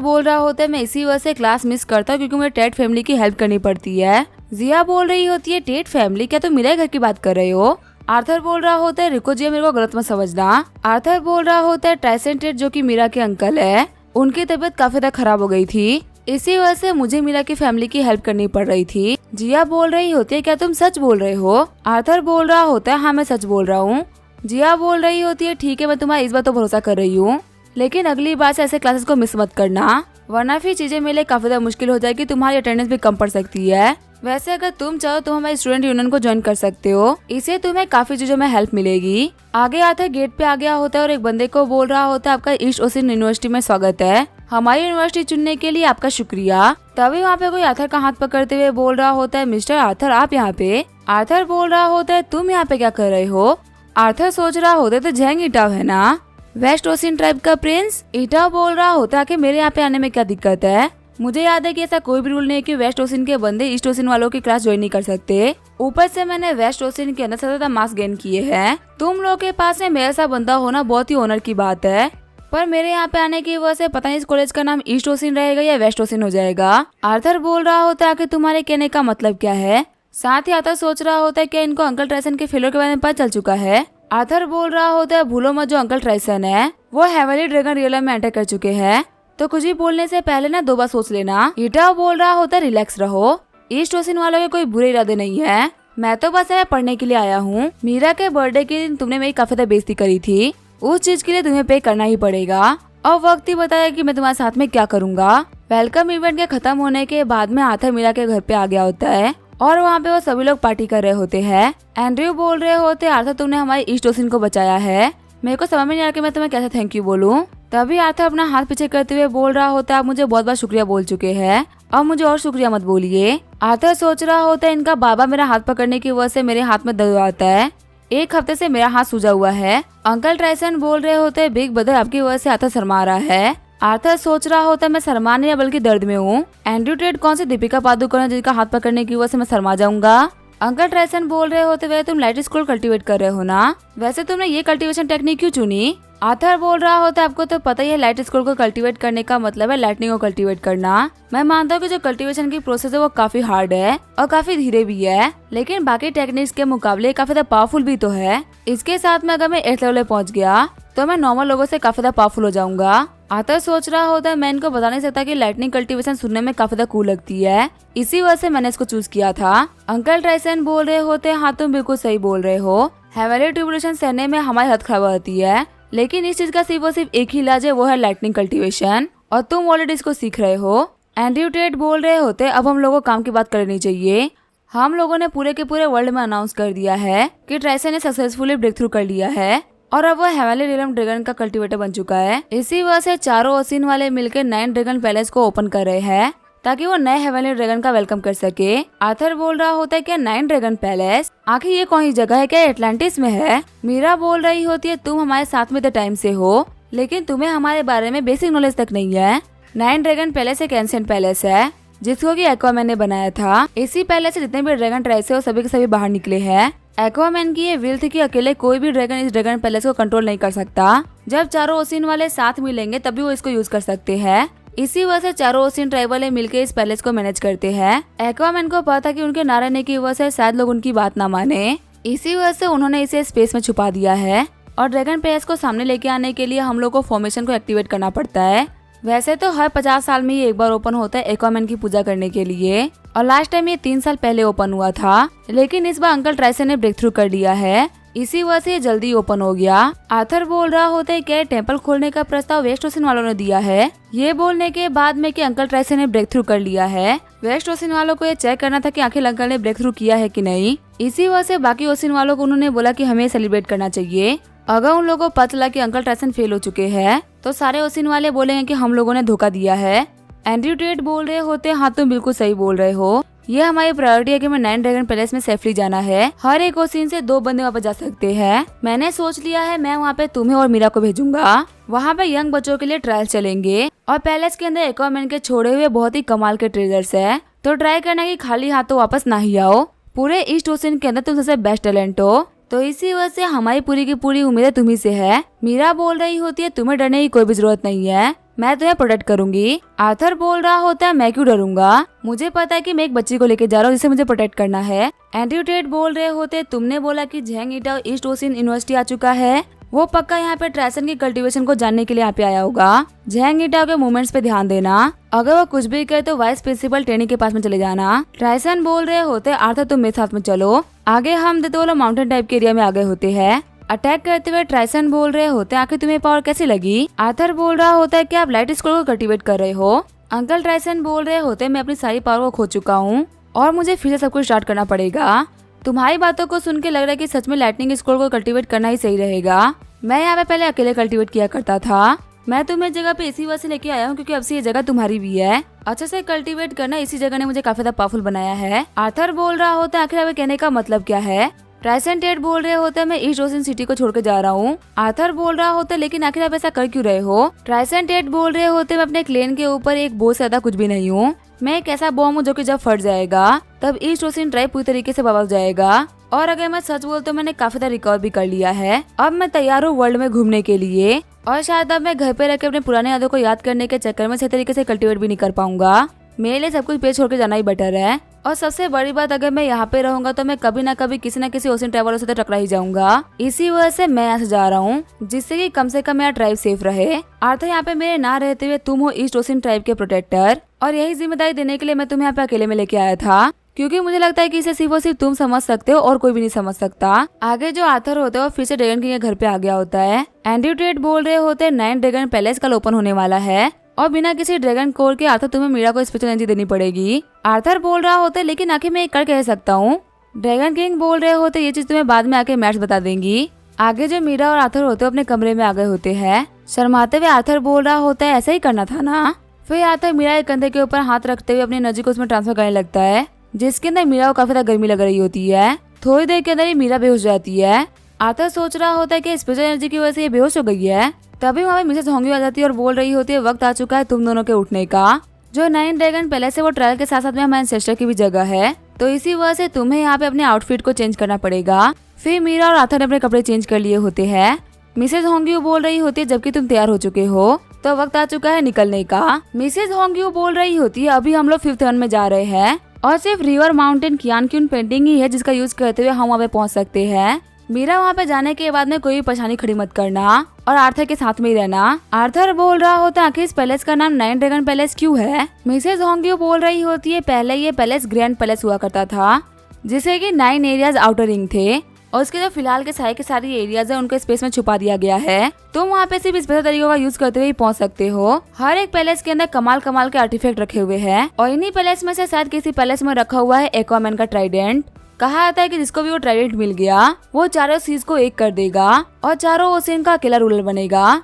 बोल रहा होता है मैं इसी वजह से क्लास मिस करता हूँ क्योंकि मुझे टेड फैमिली की हेल्प करनी पड़ती है। जिया बोल रही होती है टेड फैमिली, क्या तुम मेरे घर की बात कर रहे हो? आर्थर बोल रहा होता है रुको जी, मेरे को गलत मत समझना। आर्थर बोल रहा होता है ट्राइसन टेट जो कि मीरा के अंकल है, उनकी तबीयत काफी ज्यादा खराब हो गई थी, इसी वजह से मुझे मीरा की फैमिली की हेल्प करनी पड़ रही थी। जिया बोल रही होती है क्या तुम सच बोल रहे हो? आर्थर बोल रहा होता है हाँ मैं सच बोल रहा हूँ। जिया बोल रही होती है ठीक है, मैं तुम्हारा इस बार तो भरोसा कर रही हूँ, लेकिन अगली बार से ऐसे क्लासेस को मिस मत करना, वरना फिर चीजें मेरे लिए काफी ज्यादा मुश्किल हो जाएगी, तुम्हारी अटेंडेंस भी कम पड़ सकती है। वैसे अगर तुम चाहो तो हमारे स्टूडेंट यूनियन को ज्वाइन कर सकते हो, इससे तुम्हें काफी चीजों में हेल्प मिलेगी। आगे आर्थर गेट पे आ गया होता है और एक बंदे को बोल रहा होता है आपका ईस्ट ओसिन यूनिवर्सिटी में स्वागत है, हमारी यूनिवर्सिटी चुनने के लिए आपका शुक्रिया। तभी वहाँ पे कोई आर्थर का हाथ पकड़ते हुए बोल रहा होता है मिस्टर आर्थर आप यहाँ पे। आर्थर बोल रहा होता है तुम यहाँ पे क्या कर रहे हो? आर्थर सोच रहा होता है तो जेंग इटाव है ना, वेस्ट ओसिन ट्राइब का प्रिंस। इटाव बोल रहा होता है कि मेरे यहाँ पे आने में क्या दिक्कत है? मुझे याद है कि ऐसा कोई भी रूल नहीं है कि वेस्ट ओसिन के बंदे ईस्ट ओसिन वालों की क्लास ज्वाइन नहीं कर सकते। ऊपर से मैंने वेस्ट ओसिन के अंदर सबसे ज्यादा मार्क्स गेन किए हैं, तुम लोग के पास में मेरा सा बंदा होना बहुत ही ऑनर की बात है, पर मेरे यहाँ पे आने की वजह से पता नहीं इस कॉलेज का नाम ईस्ट ओसिन रहेगा या वेस्ट ओसिन हो जाएगा। आर्थर बोल रहा होता है कि तुम्हारे कहने का मतलब क्या है? साथ ही आर्थर सोच रहा होता है कि इनको अंकल ट्राइसन के फेलियर के बारे में पता चल चुका है। आर्थर बोल रहा होता है भूलो मत जो अंकल ट्राइसन है वो हेवनली ड्रैगन रियलम में एंटर कर चुके हैं, तो कुछ भी बोलने से पहले ना 2 बार सोच लेना। इटाव बोल रहा होता है रिलैक्स रहो, ईस्ट ओसिन वालों के कोई बुरे इरादे नहीं है, मैं तो बस यहाँ पढ़ने के लिए आया हूँ। मीरा के बर्थडे के दिन तुमने मेरी काफी ज्यादा बेइज्जती करी थी, उस चीज के लिए तुम्हें पे करना ही पड़ेगा, और वक्त ही बताया कि मैं तुम्हारे साथ में क्या करूँगा। वेलकम इवेंट के खत्म होने के बाद में आर्थर मीरा के घर पे आ गया होता है और वहाँ पे वो सभी लोग पार्टी कर रहे होते हैं। एंड्रयू बोल रहे होते आर्थर तुमने हमारे ईस्ट ओसिन को बचाया है, मेरे को समझ में नहीं आ रहा कि मैं तुम्हें कैसे थैंक यू बोलूं। तभी आर्थर अपना हाथ पीछे करते हुए बोल रहा होता है आप मुझे बहुत बार शुक्रिया बोल चुके हैं, अब मुझे और शुक्रिया मत बोलिए। आर्थर सोच रहा होता है इनका बाबा मेरा हाथ पकड़ने की वजह से मेरे हाथ में दर्द आता है, 1 हफ्ते से मेरा हाथ सूजा हुआ है। अंकल ट्राइसन बोल रहे होते बिग ब्रदर आपकी वजह से आर्थर शर्मा रहा है। आर्थर सोच रहा होता है मैं शर्मा नहीं बल्कि दर्द में हूँ। एंड्रयू टेट कौन से दीपिका पादुकोण है जिनका हाथ पकड़ने की वजह से मैं शर्मा जाऊंगा। अंकल ट्राइसन बोल रहे होते वैसे तुम लाइट स्क्रोल कल्टीवेट कर रहे हो ना, वैसे तुमने ये कल्टीवेशन टेक्निक क्यों चुनी? आर्थर बोल रहा होता है आपको तो पता ही है लाइट स्क्रोल को कल्टीवेट करने का मतलब है लाइटनिंग को कल्टीवेट करना। मैं मानता हूँ कि जो कल्टीवेशन की प्रोसेस है वो काफी हार्ड है और काफी धीरे भी है, लेकिन बाकी टेक्निक्स के मुकाबले काफी ज्यादा पावरफुल भी तो है। इसके साथ में अगर मैं 8th लेवल पे पहुँच गया तो मैं नॉर्मल लोगों से काफी ज्यादा पावरफुल हो जाऊंगा। आर्थर सोच रहा होता है मैं इनको बता नहीं सकता कि लाइटनिंग कल्टीवेशन सुनने में काफी ज्यादा कूल लगती है, इसी वजह से मैंने इसको चूज किया था। अंकल ट्राइसन बोल रहे होते हाँ तुम बिल्कुल सही बोल रहे हो, हेवनली ट्रिब्यूलेशन सहने में हमारी हद खराब होती है, लेकिन इस चीज का सिर्फ एक ही इलाज है, वो है लाइटनिंग कल्टीवेशन, और तुम ऑलरेडी इसको सीख रहे हो। एंड्रयू टेट बोल रहे होते अब हम लोगों को काम की बात करनी चाहिए, हम लोगों ने पूरे के पूरे वर्ल्ड में अनाउंस कर दिया है कि ट्राइसन ने सक्सेसफुली ब्रेक थ्रू कर लिया है और अब वो हेवनली रियलम ड्रैगन का कल्टीवेटर बन चुका है। इसी वजह से चारों ओसिन वाले मिलकर 9 ड्रैगन पैलेस को ओपन कर रहे हैं ताकि वो नए हेवनली ड्रैगन का वेलकम कर सके। आर्थर बोल रहा होता है क्या 9 ड्रैगन पैलेस, आखिर ये कौन सी जगह है, क्या एटलांटिस में है? मीरा बोल रही होती है तुम हमारे साथ में द टाइम से हो, लेकिन तुम्हें हमारे बारे में बेसिक नॉलेज तक नहीं है। 9 ड्रैगन पैलेस एक एंशिएंट पैलेस है जिसको कि एक्वामैन ने बनाया था। इसी पैलेस से जितने भी ड्रैगन ट्राइब्स है वो सभी के सभी बाहर निकले हैं। एक्वामैन की ये विल थी कि अकेले कोई भी ड्रैगन इस ड्रैगन पैलेस को कंट्रोल नहीं कर सकता, जब चारों ओसिन वाले साथ मिलेंगे तभी वो इसको यूज कर सकते हैं। इसी वजह से चारों ओसिन ट्राइब वाले मिलकर इस पैलेस को मैनेज करते हैं। एक्वामैन को पता था कि उनके ना रहने की वजह से शायद लोग उनकी बात ना माने, इसी वजह से उन्होंने इसे स्पेस में छुपा दिया है और ड्रैगन पैलेस को सामने लेके आने के लिए हम लोग को फॉर्मेशन को एक्टिवेट करना पड़ता है। वैसे तो हर 50 साल में ये एक बार ओपन होता है एक्वामैन की पूजा करने के लिए, और लास्ट टाइम ये 3 साल पहले ओपन हुआ था, लेकिन इस बार अंकल ट्राइसन ने ब्रेक थ्रू कर लिया है, इसी वजह से जल्दी ओपन हो गया। आर्थर बोल रहा होता है क्या टेंपल खोलने का प्रस्ताव वेस्ट ओसिन वालों ने दिया है, ये बोलने के बाद में कि अंकल ट्राइसन ने ब्रेक थ्रू कर लिया है। वेस्ट ओसिन वालों को ये चेक करना था कि आखिर अंकल ने ब्रेक थ्रू किया है कि नहीं, इसी वजह से बाकी ओसिन वालों को उन्होंने बोला कि हमें सेलिब्रेट करना चाहिए। अगर उन लोगों को पता चला कि अंकल ट्राइसन फेल हो चुके हैं तो सारे ओसिन वाले बोलेंगे कि हम लोगों ने धोखा दिया है। एंड्रयू टेट बोल रहे होते हाँ तुम बिल्कुल सही बोल रहे हो, ये हमारी प्रायोरिटी है कि मैं 9 ड्रैगन पैलेस में सेफली जाना है, हर एक ओसिन से 2 बंदे वापस जा सकते हैं। मैंने सोच लिया है मैं वहाँ पे तुम्हें और मीरा को भेजूंगा, वहाँ पे यंग बच्चों के लिए ट्रायल चलेंगे और पैलेस के अंदर एक्वामैन के छोड़े हुए बहुत ही कमाल के ट्रेजर्स है, तो ट्राई करना कि खाली हाथों वापस ना ही आओ। पूरे ईस्ट ओसिन के अंदर तुम सबसे बेस्ट टैलेंट हो, तो इसी वजह से हमारी पूरी की पूरी उम्मीद तुम्ही से है। मीरा बोल रही होती है तुम्हें डरने की कोई भी जरूरत नहीं है, मैं तुम्हें प्रोटेक्ट करूंगी। आर्थर बोल रहा होता है मैं क्यों डरूंगा, मुझे पता है कि मैं एक बच्ची को लेके जा रहा हूँ जिसे मुझे प्रोटेक्ट करना है। एंड्रयू टेट बोल रहे होते तुमने बोला कि झैंग ईटाओ ईस्ट ओशियन यूनिवर्सिटी आ चुका है, वो पक्का यहाँ पे ट्राइसन की कल्टीवेशन को जानने के लिए यहाँ पे आया होगा। झैंग ईटाओ के मूवमेंट्स पे ध्यान देना, अगर वो कुछ भी करे तो वाइस प्रिंसिपल ट्रेनी के पास में चले जाना। ट्राइसन बोल रहे होते आर्थर तुम मेरे साथ में चलो, आगे हम देते वो लोग माउंटेन टाइप के एरिया में आ गए होते हैं। अटैक करते हुए ट्राइसन बोल रहे होते आखिर तुम्हें पावर कैसी लगी। आर्थर बोल रहा होता है कि आप लाइट स्क्रोल को कल्टीवेट कर रहे हो। अंकल ट्राइसन बोल रहे होते मैं अपनी सारी पावर को खो चुका हूँ और मुझे फिर से सब कुछ स्टार्ट करना पड़ेगा। तुम्हारी बातों को सुन के लग रहा है कि सच में लाइटनिंग स्क्रोल को कल्टीवेट करना ही सही रहेगा। मैं यहाँ पे पहले अकेले कल्टीवेट किया करता था, मैं तुम्हें जगह पे इसी वजह से लेके आया हूँ क्योंकि अब से ये जगह तुम्हारी भी है। अच्छे से कल्टीवेट करना इसी जगह ने मुझे काफी ज्यादा पावरफुल बनाया है। आर्थर बोल रहा होता है आखिर अब कहने का मतलब क्या है। ट्राइसन टेट बोल रहे होते हैं मैं ईस्ट ओशियन सिटी को छोड़ के जा रहा हूँ। आर्थर बोल रहा होता है लेकिन आखिर आप ऐसा कर क्यों रहे हो। ट्राइसन टेट बोल रहे होते मैं अपने क्लेन के ऊपर एक बोझ से ज्यादा कुछ भी नहीं हूँ, मैं एक ऐसा बॉम्ब हूँ जो कि जब फट जाएगा तब ईस्ट ओशियन ट्राइब पूरी तरीके से बर्बाद हो जाएगा। और अगर मैं सच बोल तो मैंने काफी ज्यादा रिकॉर्ड भी कर लिया है, अब मैं तैयार हूँ वर्ल्ड में घूमने के लिए। और शायद अब मैं घर पे रह के अपने पुराने यादों को याद करने के चक्कर में सही तरीके से कल्टीवेट भी नहीं कर पाऊंगा। मेरे लिए सब कुछ पे छोड़ के जाना ही बेटर है। और सबसे बड़ी बात अगर मैं यहाँ पे रहूंगा तो मैं कभी ना कभी किसी न किसी ओशियन ट्रैवलर से तो टकरा ही जाऊंगा। इसी वजह से मैं यहाँ से जा रहा हूँ जिससे कि कम से कम मेरा ट्राइब सेफ रहे। आर्थर यहाँ पे मेरे ना रहते हुए तुम हो ईस्ट ओशियन ट्राइब के प्रोटेक्टर और यही जिम्मेदारी देने के लिए मैं तुम्हें यहाँ पे अकेले में लेके आया था क्योंकि मुझे लगता है कि इसे सिर्फ और सिर्फ तुम समझ सकते हो और कोई भी नहीं समझ सकता। आगे जो आर्थर होता है वो फिर से ड्रैगन किंग के घर पे आ गया होता है। एंड्रयू टेट बोल रहे होते हैं 9 ड्रैगन पैलेस कल ओपन होने वाला है और बिना किसी ड्रैगन कोर के आर्थर तुम्हें मीरा को स्पेशल एनर्जी देनी पड़ेगी। आर्थर बोल रहा होता है लेकिन आखिर मैं कर कह सकता हूँ। ड्रैगन किंग बोल रहे होते ये चीज तुम्हें बाद में आके मैच बता देंगी। आगे जो मीरा और आर्थर होते अपने कमरे में आ गए होते हैं। शर्माते हुए आर्थर बोल रहा होता है ऐसा ही करना था ना। फिर आर्थर मीरा के कंधे के ऊपर हाथ रखते हुए अपनी एनर्जी को उसमें ट्रांसफर करने लगता है जिसके अंदर मीरा को काफी ज्यादा गर्मी लग रही होती है। थोड़ी देर के अंदर ही मीरा बेहोश हो जाती है। आर्थर सोच रहा होता है कि स्पेशल एनर्जी की वजह से ये बेहोश हो गई है। तभी वहाँ पे मिसेस होंगी आ जाती है और बोल रही होती है वक्त आ चुका है तुम दोनों के उठने का। जो 9 ड्रैगन पैलेस है वो ट्रायल के साथ साथ में हमारे एंसेस्टर की भी जगह है, तो इसी वजह से तुम्हें यहाँ पे अपने आउटफिट को चेंज करना पड़ेगा। फिर मीरा और आर्थर ने अपने कपड़े चेंज कर लिए होते हैं। मिसेस होंगी बोल रही होती है जबकि तुम तैयार हो चुके हो तो वक्त आ चुका है निकलने का। मिसेस होंगी बोल रही होती है अभी हम लोग 5th वन में जा रहे हैं और सिर्फ रिवर माउंटेन कियानक्यून पेंटिंग ही है जिसका यूज करते हुए हम वहाँ पे पहुँच सकते हैं। मीरा वहाँ पे जाने के बाद में कोई भी परेशानी खड़ी मत करना और आर्थर के साथ में ही रहना। आर्थर बोल रहा होता है आखिर इस पैलेस का नाम 9 ड्रैगन पैलेस क्यों है। मिसेस होंगी बोल रही होती है पहले ये पैलेस ग्रैंड पैलेस हुआ करता था जिसे कि 9 एरियाज आउटर रिंग थे और उसके जो फिलहाल के सारी एरियाज है उनको स्पेस में छुपा दिया गया है। तुम वहाँ पे सिर्फ स्पेशल तरीकों का यूज करते हुए पहुँच सकते हो। हर एक पैलेस के अंदर कमाल कमाल के आर्टिफैक्ट रखे हुए हैं और इन्हीं पैलेस में से शायद किसी पैलेस में रखा हुआ है एक्वामैन का ट्राइडेंट। कहा जाता है कि जिसको भी वो ट्राइडेंट मिल गया वो चारों सीज को एक कर देगा और चारों ओशियन का अकेला रूलर बनेगा।